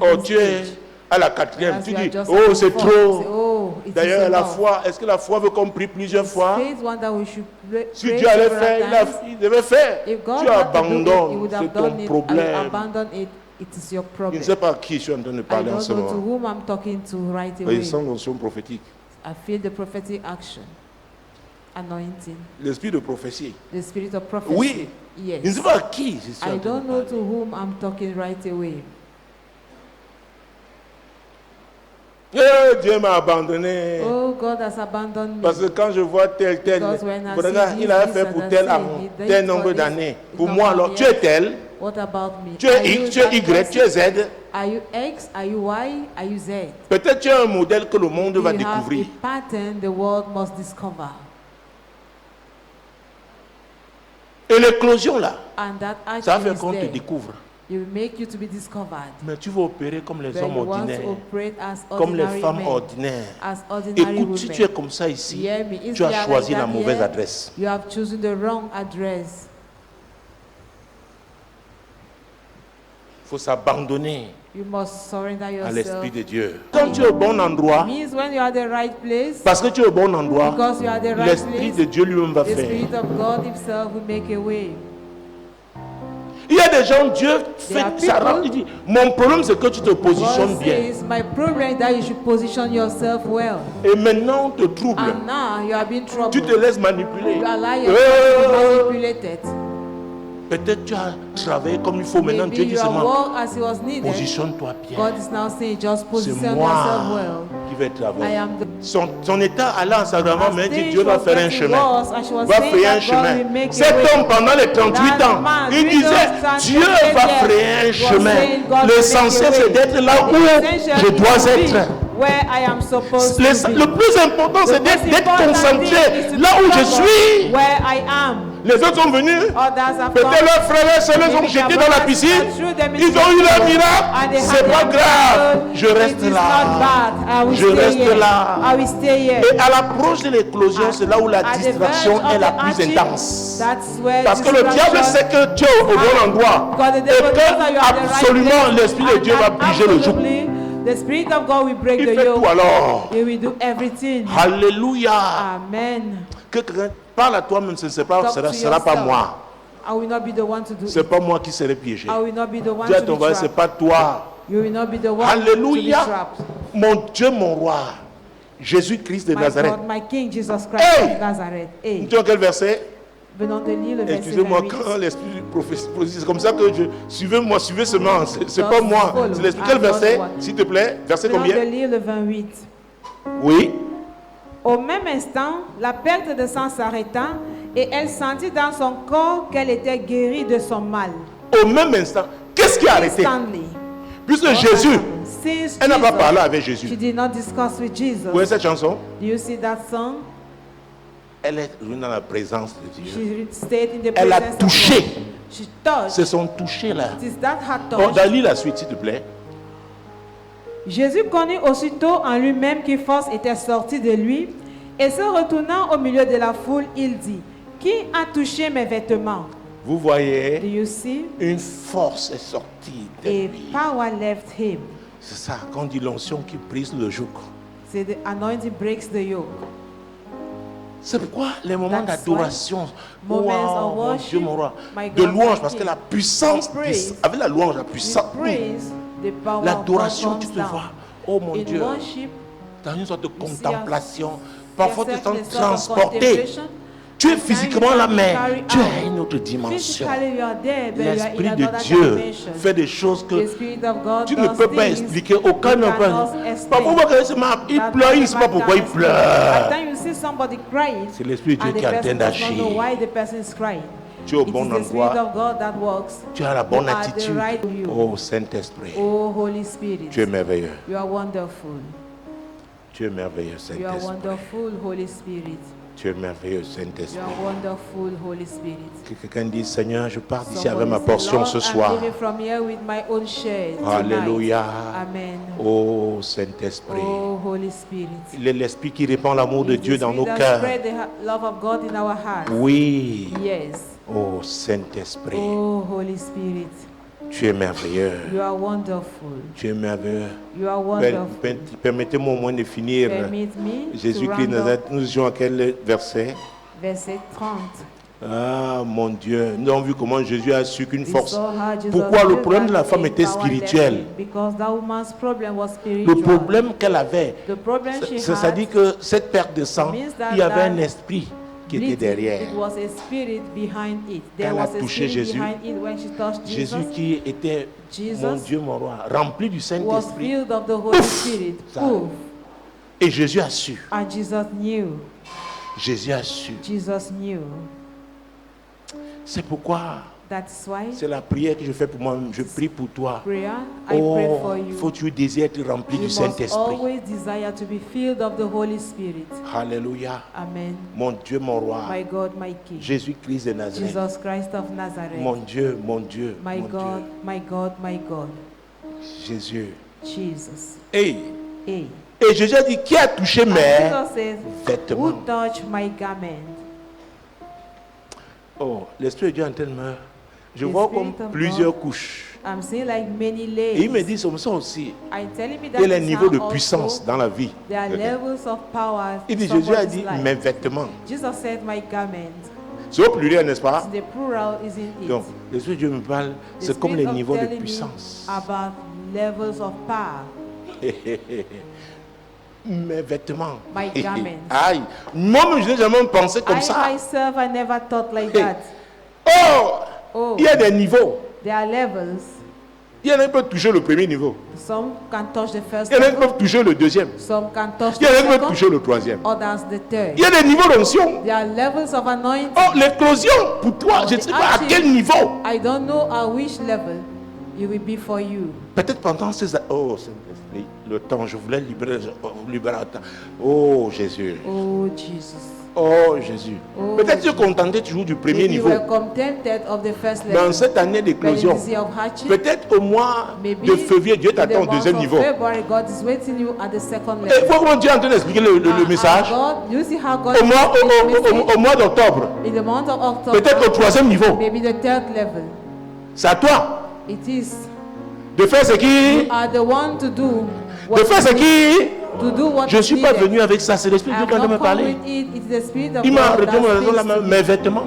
Oh, tu es à la 4e, tu dis, oh c'est trop. D'ailleurs, la foi, est-ce que la foi veut qu'on prie plusieurs fois? Si Dieu allait faire, il devait faire. Tu abandonnes, c'est ton problème. Je ne sais pas à qui je suis en train de parler en ce moment. Ils sont dans l'onction prophétique. L'esprit de prophétie. Oui. Je ne sais pas à qui je suis en train de parler. Dieu m'a abandonné. Oh, God has abandoned me. Parce que quand je vois tel, regarde, il a fait pour tel nombre d'années. Pour moi, alors, tu es tel. What about me? Tu es X, tu es Y, tu es Z. Are you X? Are you Y? Are you Z? Peut-être tu es un modèle que le monde va découvrir. A pattern the world must discover. Et l'éclosion là, ça va faire qu'on te there. découvre. It will make you to be discovered. Mais tu vas opérer comme les hommes ordinaires, comme les femmes ordinaires. Écoute, si tu es comme ça ici, tu as choisi la mauvaise adresse. You have chosen the wrong address. Il faut s'abandonner à l'Esprit de Dieu. Quand tu es au bon endroit, parce que tu es au bon endroit, l'Esprit de Dieu lui-même va faire. Il y a des gens, Dieu fait ça. Il dit, mon problème c'est que tu te positionnes bien. Et maintenant on te trouble. Tu te laisses manipuler. Peut-être tu as travaillé comme il faut. Maintenant Dieu dit seulement, positionne-toi bien. C'est moi qui vais travailler. Son état allait en s'aggravant, mais il dit Dieu va faire un chemin. Va frayer un chemin. Cet homme pendant les 38 ans, il disait Dieu va frayer un chemin. L'essentiel c'est d'être là où je dois être. Le plus important c'est d'être concentré là où je suis. Les autres sont venus, peut-être leurs frères et sœurs ont jeté dans la piscine, ils ont eu leur miracle, c'est pas grave, je reste là, je reste là. Et à l'approche de l'éclosion, c'est là où la distraction est la plus intense. Parce que le diable sait que tu es au bon endroit et que absolument l'Esprit de Dieu va briser le joug. The Spirit of God will break the yoke. He will do everything. Alléluia. Amen. Que quelqu'un parle à toi-même, ce ne sera pas moi. I will not be the one to do it. C'est pas moi qui serai piégé. I will not be the one Dis à to ton be voisin, trapped. c'est pas toi. You will not be the one Alléluia. to be trapped. Mon Dieu, mon roi, Jésus-Christ de Nazareth. God, my King, Jesus Christ of Nazareth. Hey. Tu as quel verset? Venons de lire le verset. Excusez-moi, quand l'esprit du prophétie, c'est comme ça que suivez-moi, suivez seulement. C'est pas moi, c'est l'esprit. Quel verset, s'il te plaît? Verset combien? Venons de lire le 28. Oui. Au même instant, la perte de sang s'arrêta et elle sentit dans son corps qu'elle était guérie de son mal. Au même instant, qu'est-ce qui a arrêté? Puisque Jésus since Elle n'a pas parlé Jesus. avec She Jésus. did not discuss with Jesus. Vous voyez cette chanson? Do you see that song? Elle est venue dans la présence de Dieu. She stayed in the Elle a presence of touché. God. She touched. C'est son toucher là. It is that her Oh, touch. Dali la suite, s'il te plaît. Jésus connut aussitôt en lui-même qu'une force était sortie de lui, et se retournant au milieu de la foule, il dit, qui a touché mes vêtements? Vous Do voyez, you see? une force est sortie de A lui. power left him. C'est ça, quand on dit l'onction qui brise le joug. So the anointing breaks the yoke. C'est pourquoi les moments That's d'adoration, moments wow, of mon worship, Dieu, mon roi, my de God, louange, my parce que King, la puissance, of praise, avec la louange, la With puissance, praise, the power l'adoration, of tu God te comes vois, down. oh mon In Dieu, worship, dans une sorte de see contemplation, a parfois tu te certain sens sort of transporté, contemplation. tu es And physiquement you là, can be mais carried tu es à out. une autre dimension. Physically you are there, but you are in L'Esprit de another Dieu dimension. fait des choses The que Spirit of God tu ne does peux pas things expliquer, aucun you ne peut. cannot explain. Parfois, on voit que il That pleure, il ne sait pas man pourquoi il can explain. At pleure. times you see somebody crying, C'est l'Esprit de Dieu and qui the est en train person does not d'agir. know why the person is crying. Tu es au It bon is the Spirit endroit, of God that works. tu as la bonne You are the attitude. right view. Oh Saint-Esprit, Oh Holy Spirit, tu es merveilleux. you are wonderful. Tu es merveilleux, You are Saint-Esprit. wonderful, Holy Spirit. Tu es merveilleux, You Saint-Esprit. are wonderful, Holy Spirit. Que quelqu'un dise, Seigneur, je pars d'ici avec Somebody ma say, portion Lord, ce I'm soir. leaving from here with my own share tonight. Alléluia. Amen. Oh Saint-Esprit. Oh Holy Spirit. Il est l'Esprit qui répand l'amour de It is Dieu the dans nos Spirit that cœurs. spread the love of God in our hearts. Oui. Yes. Oh Saint-Esprit, Oh Holy Spirit, tu es merveilleux. you are wonderful. Tu es merveilleux. You are wonderful. Permettez-moi au moins de finir. Permit me to Jésus-Christ, round up nous étions à quel verset? verset 30. Ah mon Dieu, nous avons vu comment Jésus a su qu'une We force. saw how Jesus Pourquoi le knew problème de that la femme a était power left spirituel? him, because that woman's problem was Le spiritual. problème qu'elle avait, The problem she ça had dit que cette perte de sang, means that il y avait that un esprit qui était bleeding, derrière. it was a spirit behind it. There Elle a was a touché spirit Jésus. behind it when she touched Jésus Jesus. qui était, Jesus mon Dieu, mon roi, rempli du was Saint-Esprit. filled of the Holy Spirit. Ça. Oof. Et Jésus a su. And Jesus knew. Jésus a su. Jesus knew. C'est pourquoi That's why c'est la prière que je fais pour moi. Je prie pour toi. prayer, I pray for Oh, you. faut que tu désires être rempli You du must Saint-Esprit. always desire to be filled of the Holy Spirit. Alléluia. Amen. Mon Dieu, mon roi. My God, my King. Jésus-Christ de Nazareth. Jesus Christ of Nazareth. Mon Dieu, mon Dieu. My mon God, my God, my God. Dieu. Jésus. Jesus. Hey. Hey. Et Jésus a dit, qui a touché And mes Jesus says, vêtements? who touched my garment? Oh, l'Esprit de Dieu est en train de me... Je The vois Spirit comme of plusieurs God. couches. I'm seeing like many Et il me layers. dit, comme ça aussi, I'm telling me il that y a les it's niveaux de now also puissance dans la vie. there are levels of power Il in dit, Jésus a somebody's dit, life. mes vêtements. Jesus said, my garment. C'est au pluriel, n'est-ce pas? The plural is in it. Donc, l'Esprit de Dieu me parle, The c'est comme Spirit les of niveaux de telling me puissance. about levels of power. Mes vêtements. My garments. Aïe. Moi-même, je n'ai jamais pensé comme I ça. myself, I never thought like that. Oh! Oh, Il y a des niveaux. there are levels. Il y en a qui peuvent toucher le premier niveau. Some can touch the first Il y en a qui level. peuvent toucher le deuxième. Some can touch Il the y en a qui peuvent second. toucher le troisième. Others the third. Il y a des niveaux d'onction. There are levels of anointing. Oh, l'éclosion pour toi, je ne sais pas à quel niveau. I don't know at which level it will be for you. Peut-être pendant ces... Oh, Saint-Esprit, le temps, je voulais libérer le temps. Oh, Jésus. Oh, Jesus. Oh, Jésus. Oh, Peut-être tu es contenté toujours du premier Maybe you niveau. were contented of the first Dans level. cette année But in d'éclosion, this year of hardship, peut-être au mois maybe de février, Dieu in t'attend the au month deuxième of niveau. February, God is waiting you at the second Et level. vois comment Dieu est en train d'expliquer le And message. God, you see how God Au mois, is au mois d'octobre, in the month of October, peut-être au troisième niveau. maybe the third level. C'est à toi It is de faire ce qui... are the one to do De what faire ce qui... to do what Je ne is suis pas needed. venu avec ça, c'est l'Esprit de Dieu I qui est en train de have me not come parler. with it. It's the Spirit of Il m'a God redonné that speaks to me. mes vêtements.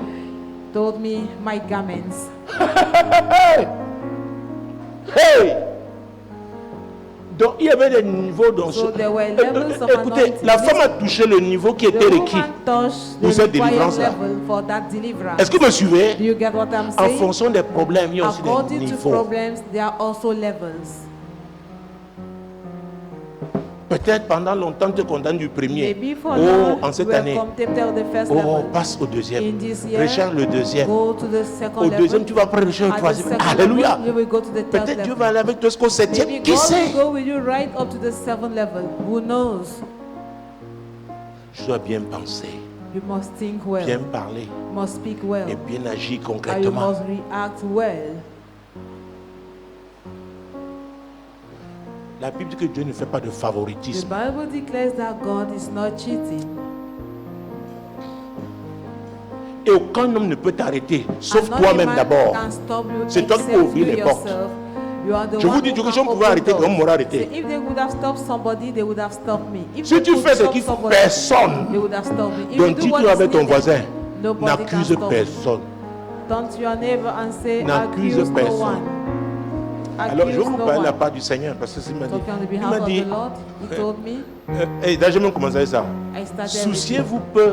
Told me my garments. Hey! Hey! Donc il y avait des niveaux dans So there were levels of Écoutez, anointing. la femme a touché le niveau qui était The requis. woman touched pour the cette required délivrance-là. level for that deliverance. Est-ce que vous me suivez? Do you get what I'm En saying? fonction des problèmes, il y a aussi des According to niveaux. problems, there are also levels. Peut-être pendant longtemps tu es content du premier. Maybe for Oh, long, en cette we are année. contented with the first Oh, level. passe au deuxième. In this year, Recherche le deuxième. Go to the second Au level. deuxième, tu vas prendre le At the troisième. second Alléluia. level, you will go to the third Peut-être Dieu level. va aller avec toi jusqu'au septième. Maybe Qui God sait? will go with you right up to the seventh level. Who knows? Je dois bien penser, You must think well. bien parler You must speak well. et bien agir And you concrètement. must react well. La Bible dit que Dieu ne fait pas de The favoritisme. Bible declares that God is not cheating. Et aucun homme ne peut t'arrêter, sauf And not toi-même a man d'abord. can stop you C'est toi qui except peux ouvrir you les portes. yourself. You are the Je one vous dis, who Dieu, que can si on pouvait open arrêter, doors. on m'aurait arrêté. Say, if they would have stopped somebody, they would have stopped me. If Si they tu could fais ce stop qu'il faut, somebody, personne. they would have stopped me. If Donc you do dis-toi what is avec ton needed, voisin, nobody can n'accuse stop you. personne. Turn to your neighbor and say, N'accuse accuse no personne. one. Alors je vais Accuse vous no parler de la one. part du Seigneur parce que c'est m'a dit. Talking on the Il behalf m'a of dit, the Lord, he told me, et d'ailleurs, j'ai même commencé avec ça. I started Souciez-vous peu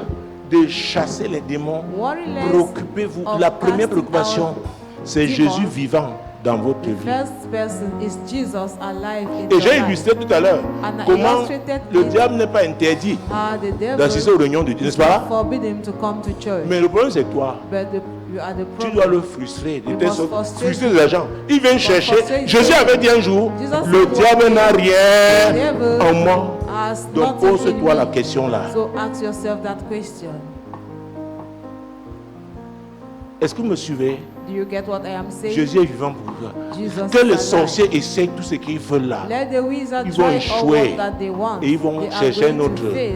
de chasser les démons. Worry less Préoccupez-vous. of La première casting préoccupation, out c'est demons. Jésus vivant dans votre The vie. first person is Jesus alive in Et your j'ai life. illustré tout à l'heure And I comment illustrated le it. diable n'est pas interdit How the devil d'assister aux réunions de Dieu, n'est-ce pas? forbid him to come to church. Mais le problème c'est toi. But you are the Tu problem. dois le frustrer, de You telle must sorte, frustrate frustrer les gens. Il vient chercher. frustrate Jésus them. avait dit un jour, Jesus le said diable one n'a day, rien the devil en moi. has Donc nothing in pose-toi la me. question là. So ask yourself that question. Est-ce que vous me suivez? Do you get what I am saying? Jésus est vivant pour toi. Jesus Que is les alive. sorciers essayent tout ce qu'ils veulent là. Let the wizards Ils vont try all échouer. what that they want. Et ils vont They are chercher going un to autre. fail,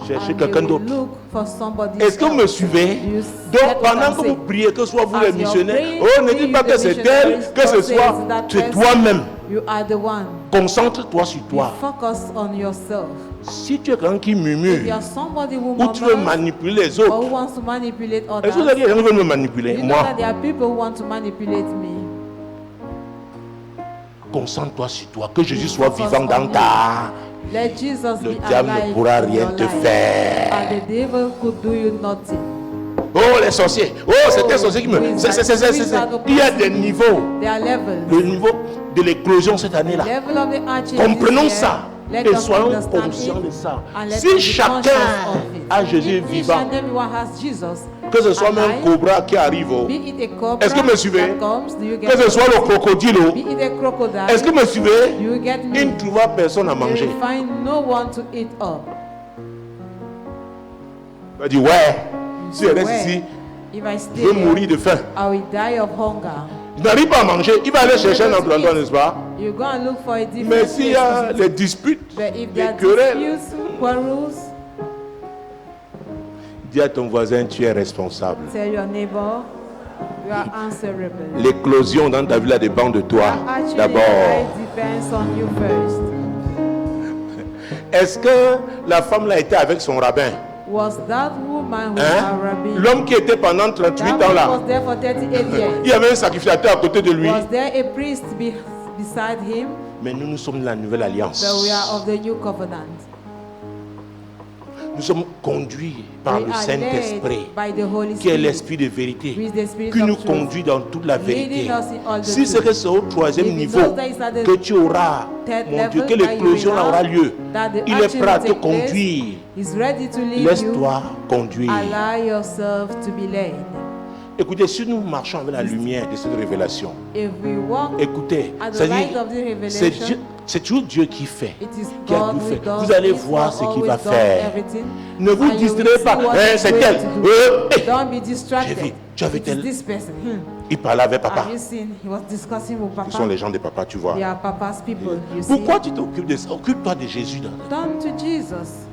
Cherchez and quelqu'un they will d'autre. look for somebody Est-ce que vous me else. suivez? You Donc get what pendant I'm que vous saying? priez, que ce soit vous As les you're missionnaires, praying, oh ne you dis pas the que c'est elle, missionaries, que ce God soit, says that c'est person, toi-même. You are the one. Concentre-toi sur Be toi. focused on yourself. Si tu es quelqu'un qui If murmure, you are somebody who ou tu veux murmurs manipuler les or autres, who wants to manipulate est-ce que vous avez others, dit, les gens veulent me manipuler? you know Moi, that there are people who want to manipulate me. concentre-toi sur toi, que Jésus soit vivant dans ta... Let Jesus Le be diable ne alive pourra in rien your te life. faire. And the devil could do you nothing. Oh les sorciers, oh c'était sorcier qui me... Il y a des niveaux. There are levels. Le niveau de l'éclosion cette année-là. Level of the arches Comprenons this year. ça Let et us soyons understand conscients it de ça. and let us Si be conscious chacun of it. a Jésus If each vivant, and everyone has Jesus, que ce soit même un alive, cobra qui arrive, be it a cobra est-ce que me suivez? that comes, do you get Que ce soit le crocodile, Be it a crocodile, est-ce que me suivez? do you get me? Il ne trouvera personne à You manger. will find no one to eat up. Il va dire ouais, si je reste Where? ici, If I je stay vais mourir here, de faim. I will die of hunger. Il n'arrive pas à manger, il va aller chercher un autre endroit, n'est-ce pas? You go and look for a different Mais s'il y place a to les eat. disputes, But if les there are querelles, disputes, quarrels, dis à ton voisin, tu es responsable. tell your neighbor, you are answerable. L'éclosion dans ta vie là dépend de toi. Actually, D'abord, life depends on you first. est-ce que la femme là était avec son rabbin? Was that woman with Hein? her rabbi? L'homme qui était pendant 38 That ans man là, was there for 38 years. il y avait un sacrificateur à côté de lui. Was there a priest beside him? Mais nous sommes de la nouvelle alliance. But we are of the new covenant. Nous sommes conduits par We le are Saint-Esprit, led by the Holy qui est Spirit, l'esprit de vérité, with the Spirit qui of nous truth, conduit dans toute la vérité. leading us in all the Si c'est truth. que c'est au troisième If it niveau knows that it's at the que tu auras, third mon Dieu, level que that you l'éclosion will là aura have, lieu, that the il est action prêt à will te take place, conduire. He's ready to lead you. Laisse-toi conduire. Allow yourself to be led. Écoutez, si nous marchons avec la lumière de cette révélation, If we walk écoutez, at the c'est-à-dire, light of the c'est revelation, Dieu- c'est toujours Dieu qui fait, it is qui a God tout who fait. does Vous allez it, voir who ce qu'il always va does faire. everything, Ne vous and you will distraez see pas. what Hein, he's c'est going elle. to do. Hey. Don't be J'ai distracted. vu, tu as vu It is tel. this person. Il parlait avec papa. Have you seen? He was discussing with Ce sont les Papa. gens de papa, tu vois. They are Papa's people. You see? Pourquoi tu t'occupes de ça? Occupe-toi de Jésus. Turn to Jesus.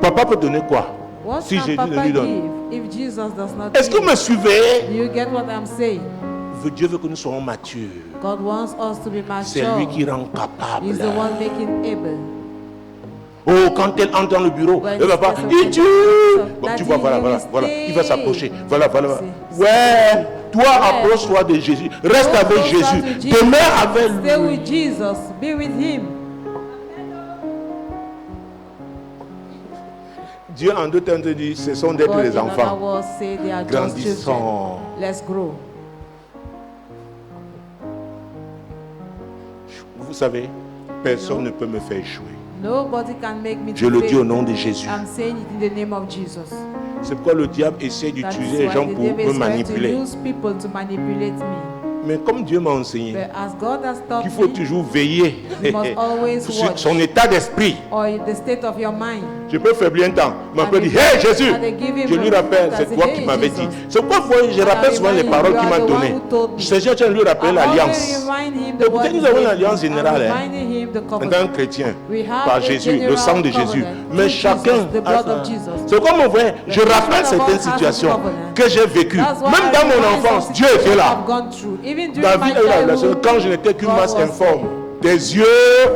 Papa peut donner quoi? What Si can Jésus ne Papa lui donne. give if Jesus does not Est-ce que give? vous me suivez? Do you get what I'm saying? Dieu veut que nous soyons matures. God wants us to be C'est lui qui mature. rend capable. He's the one making able. Oh, quand elle entre dans le bureau, When le papa, this person il tue. enters, Bon, tu Daddy, vois, voilà, you voilà, will voilà. Il va stay. s'approcher. Voilà, voilà. voilà. See. Ouais, toi, Ouais. approche-toi de Jésus. Reste Go avec closer Jésus. to Jesus. Demeure avec Stay lui. with Jesus. Be with Him. Dieu, en deux temps, te dit, ce sont d'être God, les in enfants. other words, say they are just Grandissons. children. Let's grow. Vous savez, personne ne peut me faire échouer. Nobody can make me Je to le fail. dis au nom de Jésus. I'm saying it in the name of Jesus. C'est pourquoi le diable essaie That is d'utiliser les why gens the pour devil me is trying to manipuler. use people to manipulate me. Mais comme Dieu m'a enseigné But as God has taught qu'il faut me, toujours veiller you must always sur watch, son état d'esprit. or the state of your mind. Je peux faiblir un temps. Mais après, dit, hey Jésus, je lui rappelle, c'est toi qui m'avais dit. C'est pourquoi je rappelle souvent les paroles qu'il m'a données. Seigneur, tu as lui rappeler l'alliance. Écoutez, nous avons une alliance générale en tant que chrétien, par Jésus, le sang de Jésus. Mais chacun, c'est comme on voit, je rappelle certaines situations que j'ai vécues. Même dans mon enfance, Dieu était là. David a eu la relation quand je n'étais qu'une masse informe. Des yeux.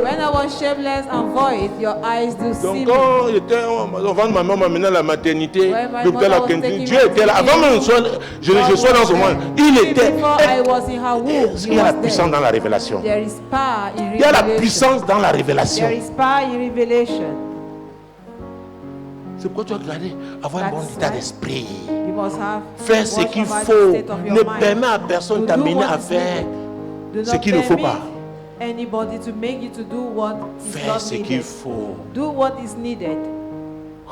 When I was shapeless and void, your eyes do see Donc me. quand j'étais au ventre de ma maman m'amenait à la maternité, When my l'hôpital, la mother was clinique, taking Dieu me était là. Avant même que je sois dans ce monde, il était. Before I was in her womb, Il y a la puissance dans la révélation. There is power in Il y a la revelation. puissance dans la révélation. There is power in revelation. C'est pourquoi tu dois regarder, avoir un bon That's état why d'esprit. You must have Faire ce watch qu'il over the faut. state of your Ne mind. permet à personne de To do t'amener what à is faire Do ce not qu'il ne faut permit pas. anybody to make you to do what is Faire not ce qu'il needed. faut. Do what is needed.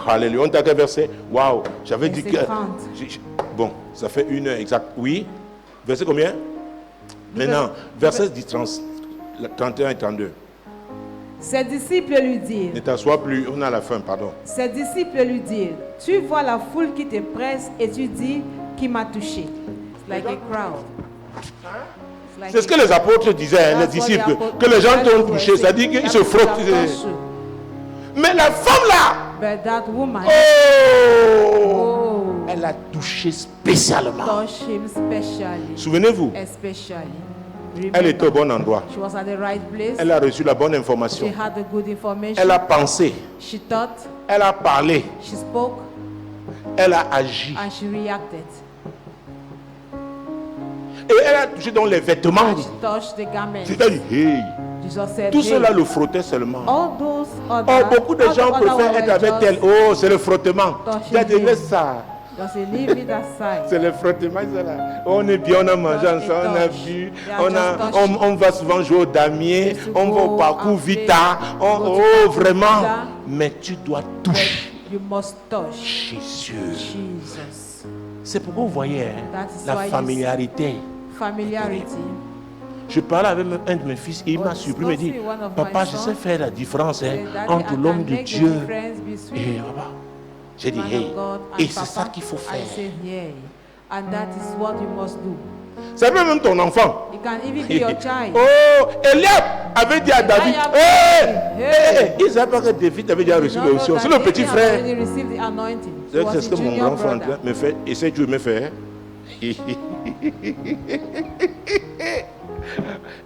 Alléluia. On t'a quel verset? Waouh. J'avais dit Verset que. 30. Bon, ça fait 1 heure exact. Oui. Verset combien? Maintenant, verset 31 et 32. Ses disciples lui dirent, Ne t'assois plus. On est à la fin, pardon. ses disciples lui dirent, tu vois la foule qui te presse et tu dis qui m'a touché. It's like a crowd. It's like C'est ce a- que les apôtres disaient, les That's what disciples, the apôtres- que les gens that's t'ont what touché, they c'est-à-dire say. qu'ils se That's what frottent. they have touched. Mais la femme là, But that woman oh, elle a touché spécialement. touched him specially. Souvenez-vous, Especially. elle était au bon endroit. She was at the right place. Elle a reçu la bonne She information. had the good information. Elle a pensé, She thought, elle a parlé, she spoke, elle a agi. and she reacted. Et elle a touché dans les vêtements. And she touched the garment. C'est-à-dire, hey, Jesus said, tout hey, cela le frottait seulement. all those Oh, other, beaucoup de all the gens other préfèrent were être avec just- elle. Oh, c'est le frottement. touching Tu as dit, him. laisse ça. Just say, leave it aside. C'est le frottement, ça là. On est bien, on a mangé Just a ensemble, on a touch. bu, They are on, just touching. on va souvent jouer au damier, Just to on va au go parcours and Vita. play. Go to Oh, vraiment. Vita. Mais tu dois toucher You must touch Jésus. Jesus. C'est pourquoi vous voyez hein, That is la why you familiarité. Familiarity. Je parlais avec un de mes fils et il m'a surpris, il me dit, One of my papa, je sons sais faire la différence hein, Say, Daddy, entre I l'homme can de make the Dieu difference et between papa. J'ai dit, man hey, of God and et c'est Papa. ça qu'il faut I faire. said, yeah. And that is what you must do. C'est même ton enfant. It can even be your child. Oh, Eliab avait dit à David, Eliab hey, hey. hey, il ne savait pas que David avait déjà reçu You know l'onction. that C'est le David petit had frère. already received the anointing. He C'est was ce the que mon junior grand frère brother. me fait. Essaie de me faire.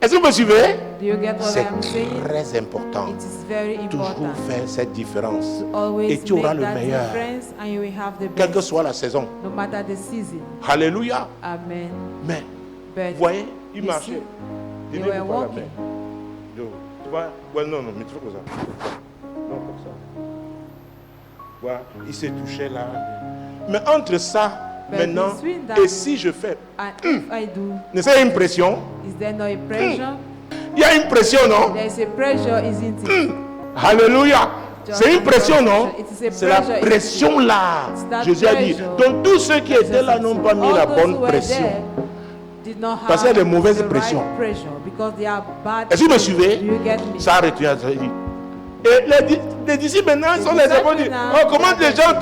Est-ce que vous me suivez? Do you get what C'est I'm saying? très important. It is very Toujours important. faire cette différence. Always Et tu auras make le that meilleur. difference and you will have the Quelle que best, soit la saison. no matter the season. Alléluia. Amen. Mais, But vous voyez, il you marchait. see, Il they ne were faut pas la walking. peine. Donc, tu vois, ouais, non, mais tu fais comme ça. Non, comme ça. Voilà, il s'est touché là. Mais entre ça, But maintenant, between that- et si je fais, And if I do, n'est-ce pas une pression? is there no a pressure? Il y a une pression, non? There is a pressure, isn't it? Alléluia. C'est une pression, non? It is a C'est la pressure, pression là. It's that Jésus a dit. pressure. Donc tous ceux qui étaient là n'ont pas mis All la those bonne who were pression. there did not Parce qu'il y a have des mauvaises the right pressions. pressure because they are bad. Est-ce que vous me people. suivez? Do you get me? Ça a retenu à ça. Il dit. Et les disciples maintenant sont les disciples apôtres. now, Oh, comment les gens,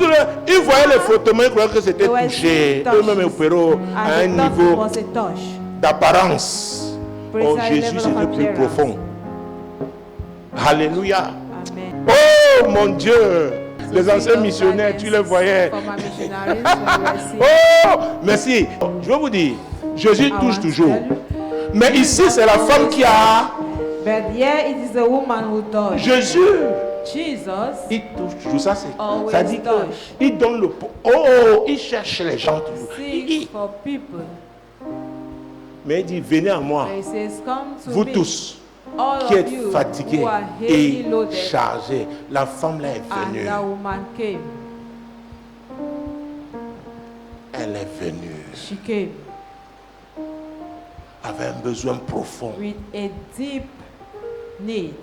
ils voyaient les frottements, ils croyaient que c'était They were touché. touches. Eux-mêmes opéraient à un And they thought it niveau was a touch. d'apparence. Oh, Precise Jésus, level c'était of plus appearance. profond. Alléluia. Amen. Oh, mon Dieu. Les anciens missionnaires, tu les voyais. Former missionaries, when we were seeing Oh, merci. Je vais vous dire, Jésus our touche toujours. value. Mais ici, c'est la femme qui a. But here it is the woman who touched. Jésus, Jesus il touche toujours. Ça, c'est. Always Ça dit touch. qu'il donne le. Oh, il cherche les gens toujours. seeks for people. Mais il dit, venez à moi, He says, come to vous me, tous all qui of êtes you fatigués who are et heavy loaded. chargés. La femme là est And venue. that woman came. Elle est venue She came avec un besoin profond with a deep need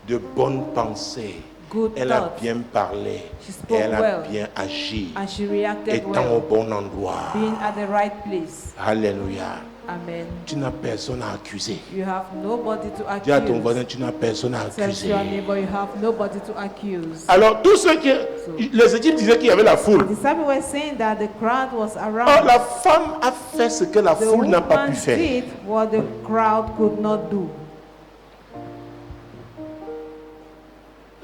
de bonnes pensées. Good Elle a thoughts. bien parlé. She Et spoke elle a well. bien agi. And she reacted Étant au well, bon endroit. being at the right place. Alléluia. Amen. Tu n'as personne à accuser. You have nobody to Dis à ton voisin, accuse. tu n'as personne à Tell to accuser. your neighbor, you have nobody to accuse. Alors, tous ceux qui... Les équipes disaient qu'il y avait la foule. The disciples were saying that the crowd was Oh, around. la femme a fait ce que la The foule n'a pas woman pu faire. did what the crowd could not do.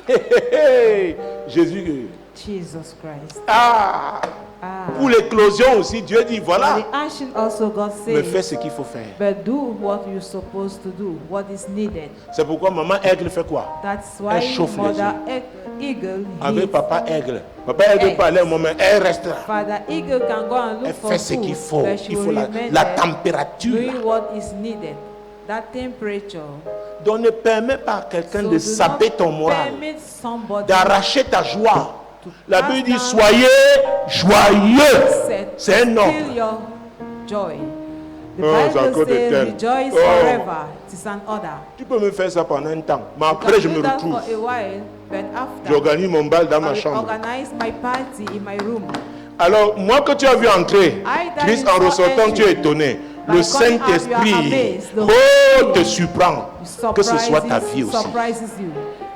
Hé, hé, hé. Jésus. Jesus Christ. Ah, pour l'éclosion aussi, Dieu dit, For voilà, the action also God mais fais says, ce qu'il faut faire. but do what you're supposed to do, what is needed. C'est pourquoi maman aigle fait quoi? That's Elle why chauffe les Mother Eagle, Avec his papa aigle. Papa aigle Eggs. parlait au moment, elle reste là. Father Eagle can go and Elle look for fait ce qu'il faut. food, but she Il faut will la remain there température. doing what is needed. That temperature. Donc ne permets pas à quelqu'un So de do saper not ton moral, permit somebody d'arracher ta joie. to La cast Bible dit, down soyez joyeux. set, C'est un nom. Kill your joy. The Oh, c'est Bible encore de says, tel. rejoice Oh. forever. It is an order. Tu peux me faire ça pendant un temps, mais You après can je do me that retrouve. for a while, but after, J'organise mon bal dans I ma will chambre. organize my party in my room. Alors, moi que tu as vu entrer, I that Christ, you en saw ressortant, tu es entering. étonné. By Le coming out, you are Saint-Esprit, amazed. The oh, Holy te Spirit surprend. Que ce soit ta vie aussi. surprises you.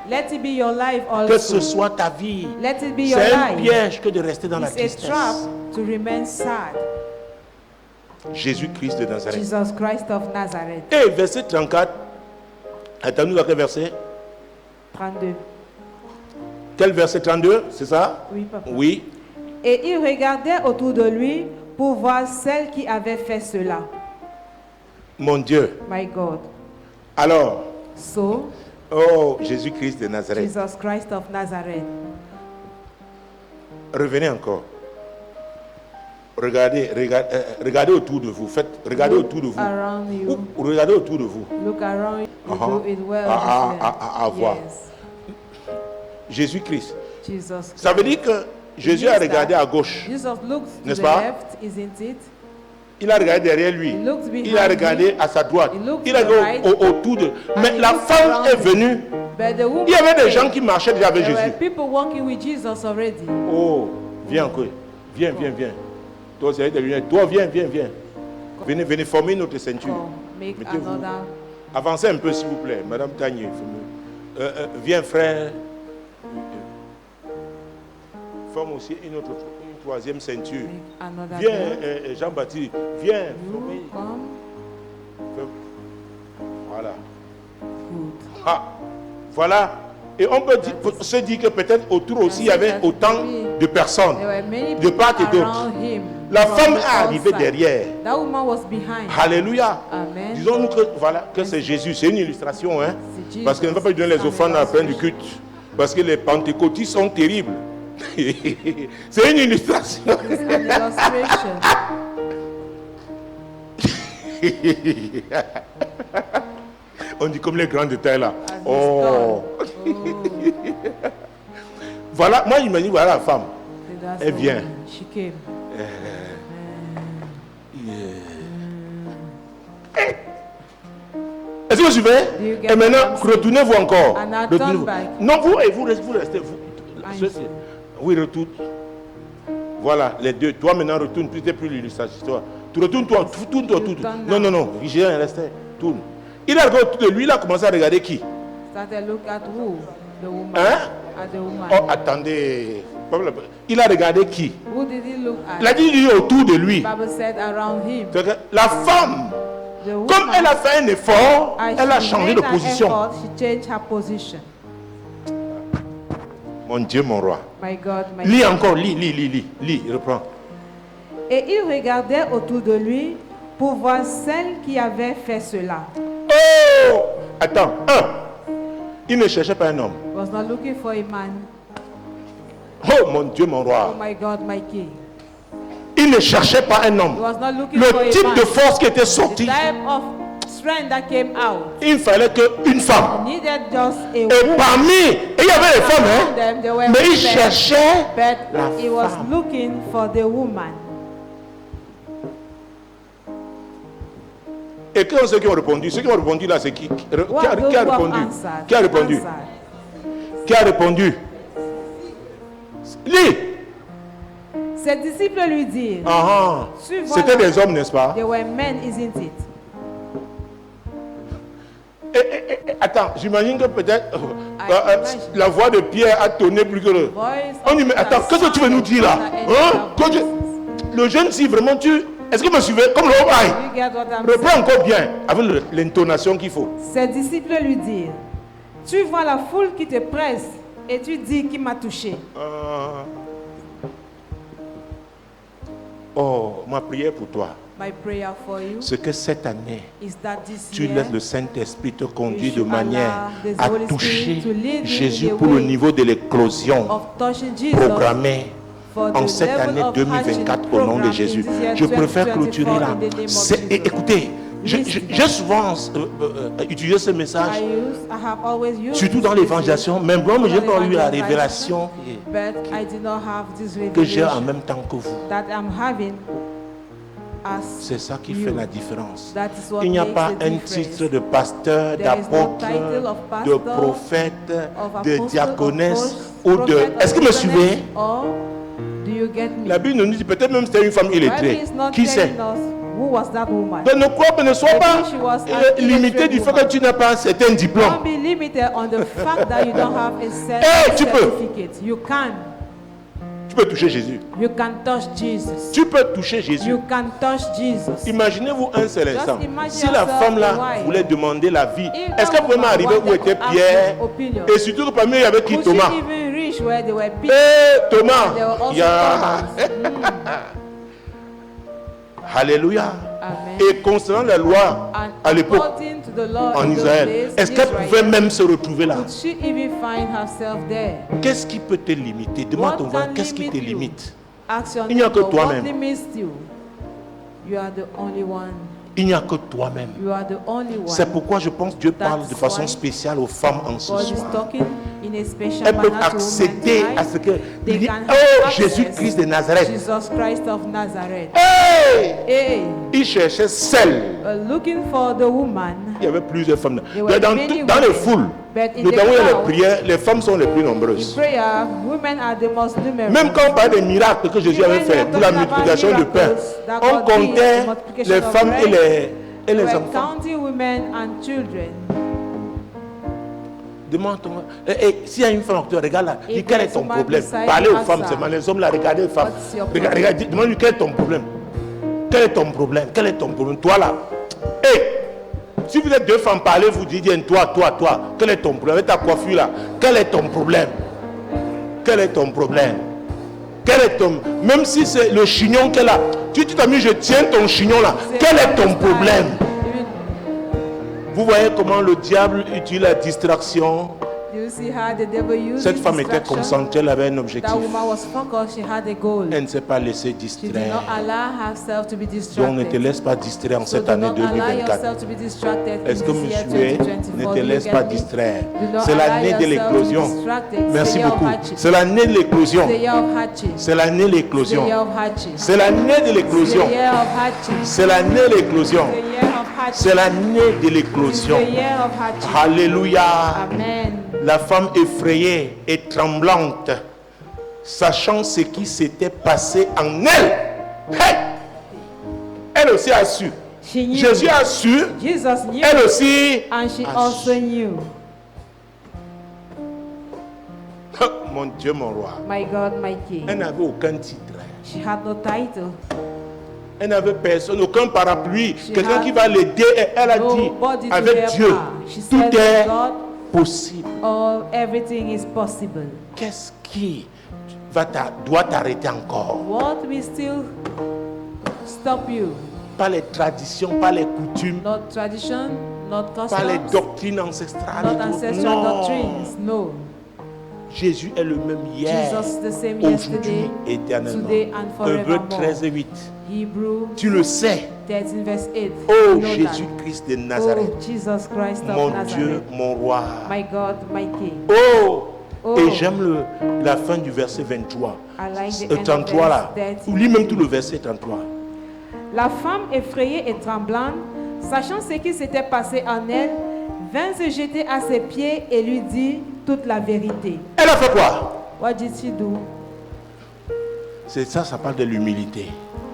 Let it be your life also. Que ce soit ta vie. Let it be your C'est un life. piège que de rester dans la It's a tristesse. trap to remain sad. Jésus-Christ de Nazareth. Jesus Christ of Nazareth. Et verset 34. Attends-nous à quel verset? 32. Quel verset 32? C'est ça? Oui, papa. Oui. Et il regardait autour de lui pour voir celle qui avait fait cela. Mon Dieu. My God. Alors, So, oh, Jésus-Christ de Nazareth. Jesus Christ of Nazareth. Revenez encore. Regardez autour de vous. Regardez autour de vous. Around you. Regardez autour de vous. Look around you. Uh-huh. Do it well. À voir. Yes. Jésus-Christ. Jesus Ça veut Christ. dire que Jésus a regardé à gauche. Jesus looks to N'est-ce the pas? left, isn't it? Il a regardé derrière lui. He looks behind Il a regardé à sa droite. He looks Il a to the regardé right. autour de. Mais he la looks femme around est him. venue. But the woman Il y avait des came. gens qui marchaient déjà avec There Jésus. were people walking with Jesus already. Oh, viens encore. Viens. Toi, c'est avec des lunettes. Toi, viens. Venez former notre ceinture. Come, make Mettez-vous. another. Avancez un peu, s'il vous plaît. Madame Tagné. Viens, frère. Forme aussi une troisième ceinture. Make another. Viens, Jean-Baptiste. Viens. You come. Voilà. Good. Ah, voilà. Et on peut se dire que peut-être autour aussi, il y avait autant de personnes. There were many De people part et d'autre. around him. La from femme the est arrivée outside. derrière. That woman was behind. Alléluia. Amen. Disons-nous que voilà que c'est Jésus. C'est une illustration, hein. C'est Jesus. Parce qu'on ne va pas lui donner les offrandes à la fin du culte. Parce que les pentecôtistes sont terribles. C'est une illustration. It's an illustration. On dit comme les grands détails là. As Oh. it's done. Oh. Voilà, moi j'imagine, voilà la femme. That's Elle the vient. woman. She came. Est-ce que vous suivez? Do you get Et maintenant, what I'm saying? retournez-vous encore. And now Retournez-vous. turn back. Non, vous restez. Ceci. Oui, retourne. Voilà, les deux. Toi maintenant, retourne. Tu n'es plus l'illustration. Tu retournes, toi. Tourne-toi. turn Non. J'ai rien resté. Tourne. Il a regardé autour de lui, il a commencé à regarder qui? Started look at who? The woman. Hein? At the woman. Oh, attendez. Il a regardé qui? Who did he look at? Il a dit il est autour de lui. The Bible said around him. C'est que la femme, The woman, comme elle a fait un effort, as elle a she changé made de an position. effort, she changed her position. Mon Dieu, mon roi. My God, my Lis God. encore, lis, reprends. Et il regardait autour de lui pour voir celle qui avait fait cela. Oh! Attends, il ne cherchait pas un homme. He was not looking for a man. Oh mon Dieu, mon Oh roi. my God, my King. Il ne cherchait pas un He homme. was not looking for Le a type man. de force qui était The sorti, type of strength that came out. il fallait qu'une femme. Needed just a Et woman. parmi, et il y avait des femmes, Among hein? them, there were Mais il women, cherchait but la he was femme. looking for the woman. Et quand ceux qui ont répondu là, c'est qui? What those Qui a who have répondu? answered? Qui a répondu? Answered. Qui a répondu? Lis. Ses disciples lui dirent. Tu vois C'était des hommes, n'est-ce pas? They were men, isn't it? Attends, j'imagine que peut-être la voix de Pierre a tonné plus que le... Attends, qu'est-ce que tu veux nous dire là? Le jeune, si vraiment tu... Est-ce que vous me suivez? Comme le haut. Reprends encore bien, avec l'intonation qu'il faut. Ses disciples lui dirent, tu vois la foule qui te presse et tu dis qui m'a touché. Oh, ma prière pour toi, My prayer for you c'est que cette année, is that this tu year, laisses le Saint-Esprit te conduire you de should manière allow the à Holy toucher Spirit to lead you Jésus in the pour le way niveau de l'éclosion of touching Jesus programmée for en the cette level année of 2024 hatching au nom de program Jésus. in this year Je préfère 2024 clôturer là. in the name of Jesus. Écoutez, j'ai souvent utilisé ce message, I have always used surtout dans this l'évangélisation, même moi, je n'ai pas eu la révélation but I did not have this que j'ai en revelation même temps que vous. that I'm having as C'est ça qui you. fait la différence. That is what Il n'y a makes pas the un difference. titre de pasteur, There is no d'apôtre, title of de pastor, prophète, of de apostle, diaconesse of ou de... prophet, Est-ce que vous me of suivez? diaconess, or do you get me? La Bible nous dit peut-être même c'était une femme Bible illettrée. is not Qui sait? telling us who was that woman. Donc ne sois Maybe pas she was an limité du fait woman. que tu n'as pas un certain diplôme. Don't be limited on the fact that you don't have a Hey, tu peux. certificate. You can. Tu peux toucher Jésus. You can touch Jesus. Tu peux toucher Jésus. You can touch Jesus. Imaginez-vous un seul Just instant. imagine Si la yourself femme là a wife. voulait demander la vie, If est-ce that qu'elle pouvait woman m'arriver où wanted était to ask Pierre? his opinion, Et surtout que parmi eux, il y avait qui? could Thomas. she even reach where they were people? Eh, Thomas. There were also Yeah. Thomas. Alléluia. Amen. Et concernant la loi And à l'époque according to the law en in those Israël, days, est-ce qu'elle Israel, pouvait même se retrouver là? could she even find herself there? Qu'est-ce qui peut te limiter? Demande à ton What voisin, can qu'est-ce qui te limit you? limite? Ask your Il n'y a que neighbor, toi-même. what limits you? You are the only one. Il n'y a que toi-même. You are the only one. C'est pourquoi je pense que Dieu parle de That's façon why spéciale aux femmes en ce God is soir. talking in a special Elles peuvent manner to accéder women à ce que... They can Oh, have access Jésus-Christ de Nazareth. Jesus Christ of Nazareth. Hey! Hey, Il cherchait celle. looking for the woman. Il y avait plusieurs femmes. There were Dans many les women. foules, But in notamment the il y a les crowd, prières, les femmes sont les plus in nombreuses. prayer, women are the most numerous. Même quand on parle des miracles que Jésus avait fait pour la multiplication de pain, on comptait les femmes et les They were enfants. counting women and children. Demande ton... s'il y a une femme qui te regarde là, dis If quel est there's ton woman problème. beside Parlez you, aux femmes ask seulement, her. les hommes là, regardez les femmes. What's your Regarde, problem? demande-lui quel est ton problème. Quel est ton problème? Quel est ton problème? Toi là. Si vous êtes deux femmes, parlez, vous dites, toi, quel est ton problème? Avec ta coiffure là, quel est ton problème? Quel est ton problème? Quel est ton... Même si c'est le chignon qu'elle a, tu t'as mis, je tiens ton chignon là. Quel est ton problème? Vous voyez comment le diable utilise la distraction. Do you see how the devil used Cette femme était distraction? concentrée, elle avait un objectif. That woman was focused, she had a goal. Elle ne s'est pas laissée She did distraire. not allow herself to be Donc ne te distracted. laisse pas distraire en So cette do année not allow 2024. yourself to be distracted in Est-ce que this me year suivez? 2024. Ne te Do you laisse get pas me? distraire. Do not C'est allow l'année de yourself to be l'éclosion. distracted. It's Merci the year of beaucoup. hatching. C'est l'année de l'éclosion. It's the year of hatching. C'est l'année de It's the l'éclosion. year of hatching. C'est l'année de It's l'éclosion. the year of hatching. C'est l'année de l'éclosion. The year of hatching. C'est l'année de It's l'éclosion. the year of hatching. Alléluia. Amen. La femme effrayée et tremblante, sachant ce qui s'était passé en elle. Hey! Elle aussi a su. She knew. Jésus a su. Jesus knew. Elle aussi. And she a also su. knew. Mon Dieu, mon roi. My God, my King. Elle n'avait aucun titre. She had no title. Elle n'avait personne, aucun parapluie. She Quelqu'un had qui va l'aider. Et elle a dit, nobody to avec help Dieu, her. She tout said est with God, possible. oh, everything is possible. Qu'est-ce qui doit t'arrêter encore? What will still stop you? Pas les traditions, pas les coutumes, Not tradition, not pas les customs, doctrines ancestrales. not et tout. ancestral Non. doctrines. No. Jésus est le même hier, Jesus the same aujourd'hui, yesterday, éternellement. today and Hébreux forevermore. 13 et 8. Hebrew Tu le sais, 13 verse 8. oh You know that. Jésus-Christ de Nazareth, Oh, Jesus Christ of mon Nazareth. Dieu, mon roi. My God, my King. Oh, Oh. et j'aime la fin du verset 23. I like the end of 33 là. verse 30. Ou lis même tout le verset 33. La femme effrayée et tremblante, sachant ce qui s'était passé en elle, vint se jeter à ses pieds et lui dit, toute la vérité. Elle a fait quoi? What did she do? C'est ça, ça parle de l'humilité.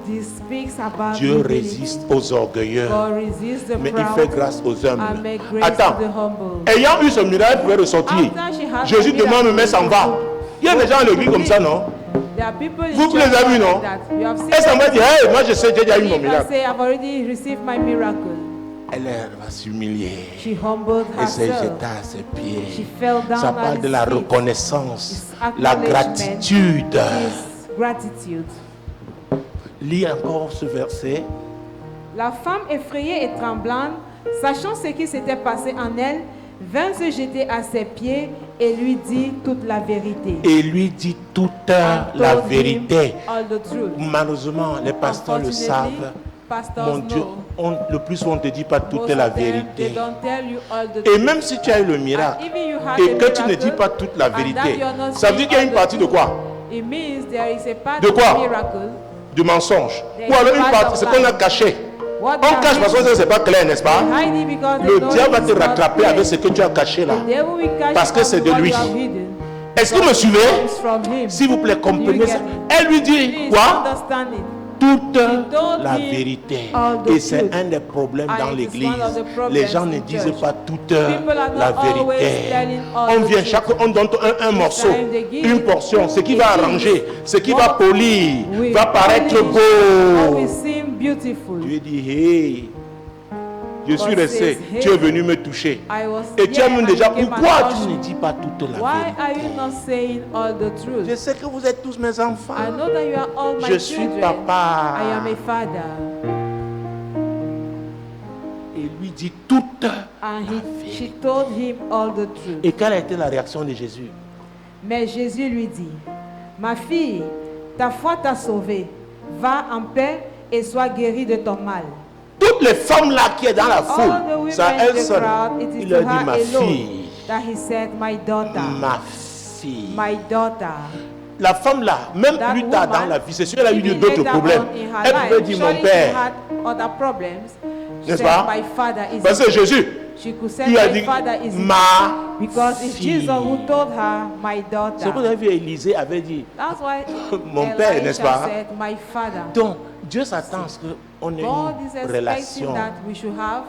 This speaks about Dieu humility. résiste aux orgueilleux, God resists the mais il proud fait grâce aux humbles. and make grace Attends, to the humble. ayant eu ce miracle, elle pouvait ressortir. After she had Jésus the demande, miracle, mais s'en va. Il y a des gens à l'église comme ça, non? There are people in Vous church les avez vus, non? like that. You have seen Elle s'en va dire, hey, moi je sais, j'ai déjà eu mon people miracle. say, I've already received my miracle. Elle va s'humilier She humbled et se herself. jeta à ses She pieds. fell down Ça at parle de his la feet. reconnaissance, His la acknowledgement, gratitude. his gratitude. Lis encore ce verset. La femme effrayée et tremblante, sachant ce qui s'était passé en elle, vint se jeter à ses pieds et lui dit toute la vérité. Et lui dit toute And la told him vérité. all the truth. Malheureusement, les pasteurs le savent. Pastors Mon Dieu, know. le plus on ne te dit pas toute Most la of them, they vérité. don't tell you all the Et truth. même si tu as eu le miracle And even you had et a que tu ne miracle, dis pas toute la and that vérité, you're not ça veut dire qu'il y a saying une all partie the de truth, quoi? It means there is a part De of quoi? miracle. Du mensonge. There Ou is alors une part partie, of c'est qu'on a lie. caché. What On they are cache parce que hiding, c'est pas clair, n'est-ce pas? they hide it because they Le know diable va it's te not rattraper clear. avec ce que tu as caché là. The devil will catch Parce you que up c'est with de what lui. you have hidden. Est-ce que vous me suivez? It's from him. S'il vous plaît, comprenez You ça. get Elle lui dit Please quoi? understand it. Toute told la him vérité. all the Et c'est truth. un des problèmes And dans it is l'église. one of the problems Les gens ne in disent church. pas toute People are la not always vérité. telling all On the vient, truth. on donne un morceau, time they give une portion, ce qui a va piece. arranger, ce qui va What polir, will va paraître polish, what beau. will seem beautiful. Dieu dit, hey, je suis God resté, says, hey, tu es venu me toucher. I was Et tu here as même and déjà, you came and pourquoi touched tu ne me. dis pas toute la Why vérité? are you not saying all the Je truth? sais que vous êtes tous mes enfants. I know that you are all my Je suis children. papa. I am a father. Et lui dit toute. And she told him all the truth. Et quelle a été la réaction de Jésus? Mais Jésus lui dit, ma fille, ta foi t'a sauvée. Va en paix et sois guérie de ton mal. Toutes les femmes là qui est dans la All the foule, women c'est à in elle the seule. crowd, it is Il to a dit her ma alone fille, that he said, my daughter, ma fille. my daughter. La femme là, même That plus tard woman, dans la vie, c'est sûr qu'elle a eu even d'autres later problèmes. on in her Elle life, pouvait dire surely mon she père. had other problems. She N'est-ce said, pas? my father is Parce que Jésus, She could say, lui a my dit father is ma because it's fille. Jesus who told her, my daughter. Ce que vous avez vu, Élisée avait dit, That's why Mon père, n'est-ce Elisha pas? said, my father. donc Dieu s'attend à ce qu'on ait God is une expecting relation. that we should have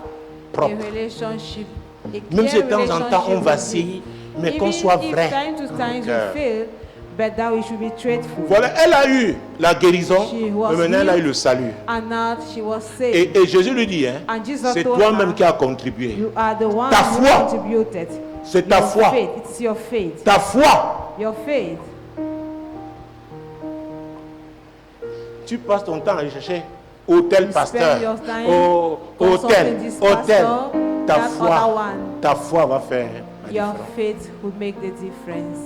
propre. a relationship, a Même si de clear temps en temps on relationship with vacille, Him. mais qu'on Even soit if vrai. time to time we cœur. fail, but that we should be truthful. Voilà, elle a eu la guérison, She was mais maintenant elle a eu healed. le salut. And now she was saved. Et Jésus lui dit, hein, And Jesus c'est told toi-même her, qui as contribué. You are the one Ta who foi. contributed. C'est ta Your foi. faith. It's your faith. Ta foi. Your faith. Tu passes ton temps à aller chercher hôtel You pasteur, spend your time hôtel, consulting this hôtel. pastor, Ta that foi, other one. ta foi va faire la Your différence. faith would make the difference.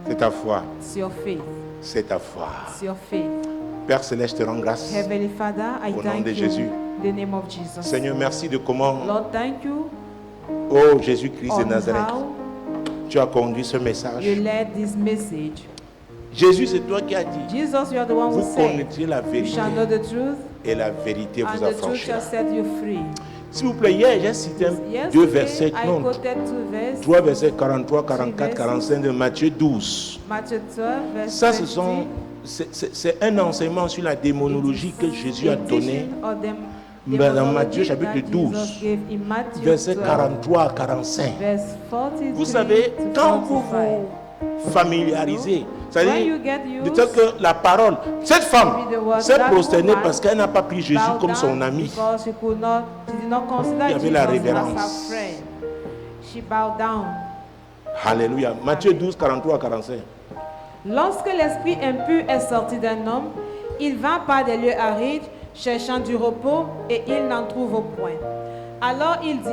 C'est ta foi, It's your faith. c'est ta foi. It's your faith. Père Céleste, je te rends grâce. Heavenly Father, I Au nom thank de you Jésus. in the name of Jesus. Seigneur, merci de comment, Lord, thank you oh Jésus-Christ de on Nazareth, how tu as conduit ce message. you led this message. Jésus, c'est toi qui as dit, Jesus, you are the one who vous said, connaîtrez la you vérité shall know the truth, et la vérité and vous the truth affranchira. shall set you free. S'il vous plaît, hier j'ai cité deux versets, Yesterday, I non, quoted two verses, 3 versets 43, 44, verses. 45 de Matthieu 12. Matthew 12, verse Ça, 20, c'est un enseignement sur la démonologie que Jésus a donné dans Matthieu chapitre 12, versets 43 à 45. Vous savez, quand vous vous familiarisez, c'est-à-dire de tel que la parole, cette femme s'est prosternée parce qu'elle n'a pas pris Jésus comme son ami. Il y avait la révérence. She bowed down. Alléluia. Matthieu 12, 43 à 45. Lorsque l'esprit impur est sorti d'un homme, il va par des lieux arides, cherchant du repos, et il n'en trouve au point. Alors il dit,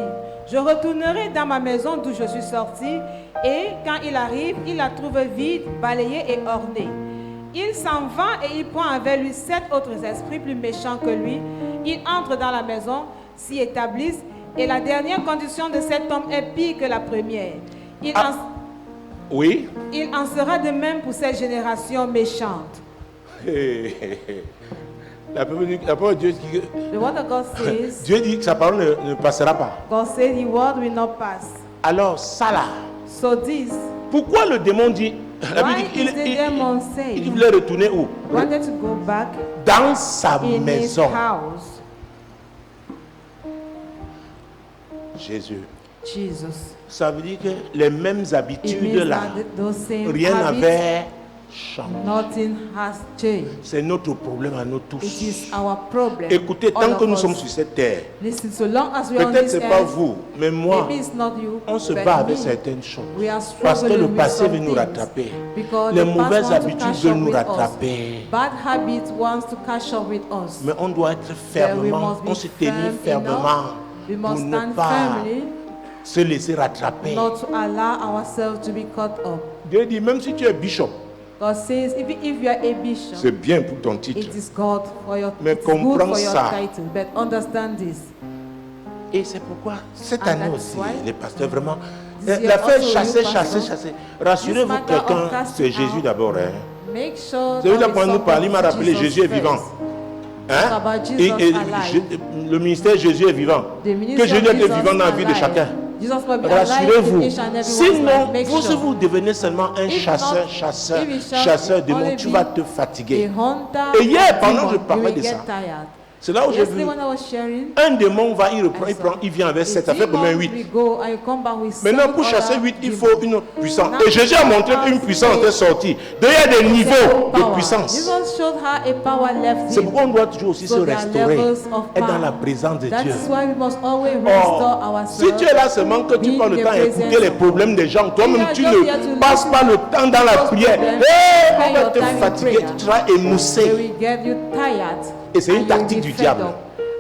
je retournerai dans ma maison d'où je suis sorti, et quand il arrive, il la trouve vide, balayée et ornée. Il s'en va et il prend avec lui 7 autres esprits plus méchants que lui. Ils entrent dans la maison, s'y établissent, et la dernière condition de cet homme est pire que la première. Oui. Il en sera de même pour cette génération méchante. La parole de Dieu dit The word of God says, Dieu dit que sa parole ne passera pas. God said the word will not pass. Alors ça là, So this, Pourquoi le démon dit, la Bible Why dit is the demon il saying voulait retourner où? wanted to go back Dans sa in his maison. house? Jésus. Jesus. Ça veut dire que les mêmes It habitudes means là, that those same rien habits, n'avait changé. nothing has changed. C'est notre problème à nous It tous. is our problem. Écoutez, all tant que of nous us. sommes sur cette terre, Listen, so long as we are on peut-être this c'est pas earth, vous, mais moi, maybe it's not you, on se but bat avec me. certaines choses. We are Parce que le struggling with passé some veut nous things. rattraper. Because Les the past mauvaises wants to habitudes catch veulent up nous with us. rattraper. Bad habits wants to catch up with us. Mais on doit être But we fermement, must be on se tenir firm fermement enough. We pour must ne stand pas firmly, se laisser rattraper. not to allow ourselves to be caught up. Dieu dit, même si tu es bishop, God says, even if you are a bishop, c'est bien pour ton titre. it is God for your, Mais it is good comprends for your ça. title. But understand this. Et c'est pourquoi cette And année that's aussi, why les pasteurs vraiment, this year l'affaire also chasser, you chasser, pastor, chasser. Rassurez-vous, this matter of quelqu'un, casting c'est Jésus out, d'abord. Hein. Make sure Celui là that pour we nous parler, il m'a support rappelé Jesus Jésus est first. vivant. Hein? about Jesus alive. Le ministère Jésus est vivant. The ministry Que of Jésus était Jesus vivant dans la vie de alive. chacun. Jesus must be alive Rassurez-vous. in each and everyone's Sinon, life. Make vous, si sure. vous devenez seulement un If chasseur, not, chasseur, if you shall chasseur de only mots, tu be vas te a fatiguer. hunter Et hier, of pendant que je demons, parlais you will de get ça, tired. c'est là où j'ai Yesterday vu when I was sharing, un démon va, il reprend, I il prend, saw il vient avec a 7, ça fait combien demon 8? will go and you come back with Maintenant, seven pour chasser other 8, il demons. faut une puissance. Now, Et Jésus a montré qu'une puissance est sortie. Donc, il y a des niveaux de Power. puissance. Jesus showed how a power left C'est him. pourquoi on doit toujours aussi So se there are restaurer, levels of être dans power. la présence de That Dieu. is why we must always restore Or, ourselves. si tu es là seulement que tu Be prends le in temps the à écouter presence les of problèmes des gens, toi-même You are tu just here ne to passes listen pas le temps dans la those prière. problems. On Spend va your te time in fatiguer, prayer. tu seras They émoussé. will get you tired. Et c'est une and you will tactique be du fed diable. up.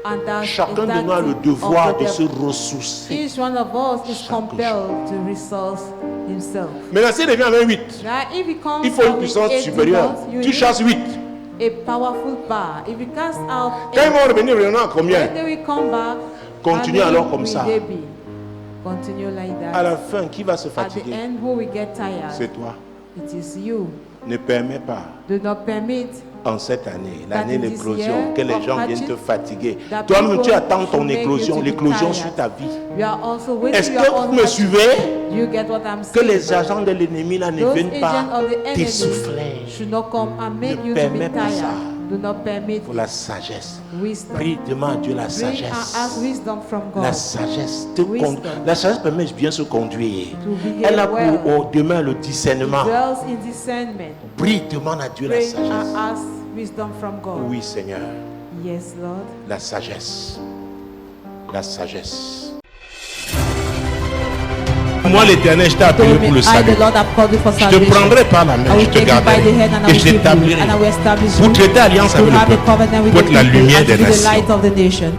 And that's Chacun a de nous a le tactic devoir of the de se devil. ressourcer. Each one of us is Chaque compelled to resource himself. Maintenant, s'il devient avec 8, Now, if he comes il faut une out with puissance 8 supérieure. demons, you Tu need chasses 8. a powerful power. If you cast out Quand ils 8, vont revenir, revenons à combien? when they will come back, Continue how many alors comme will ça. they be? Continue like À that. la fin, qui va se At the fatiguer? end, who will get tired? C'est toi. It is you. Ne permets pas Do not permit en cette année, l'année in this d'éclosion, year que les of gens viennent hatchet, te fatiguer. that Toi-même, tu people attends ton should make éclosion, you to be l'éclosion tired. sur ta vie. You are also Est-ce waiting your que own vous me hatchet. suivez? Do you get what I'm Que saying? les agents de l'ennemi là ne Those viennent pas agents of the enemy t'essouffler. should not come and make Ne you to be permets pas ça. tired. Do not permit Pour la sagesse. wisdom. Prie, demande à Dieu la Pray and ask sagesse. wisdom from God. La sagesse, Wisdom. la sagesse permet de bien se conduire. To behave Elle a well. pour demain le discernement. Dwells in discernment. Prie, demande à Dieu la Pray sagesse. and ask wisdom from God. Oui, Seigneur, Yes, Lord. la sagesse. La sagesse. Moi, l'Éternel, je t'ai appelé Told me, pour le I, salut. the Lord, have called you for Je te salvation. prendrai par la main, I je will te take you by garderai the hand and I et will je keep you, t'établirai and I will establish pour you traiter alliance to avec le have a peuple, covenant with pour the être la people lumière and to des be the nations. light of the nation.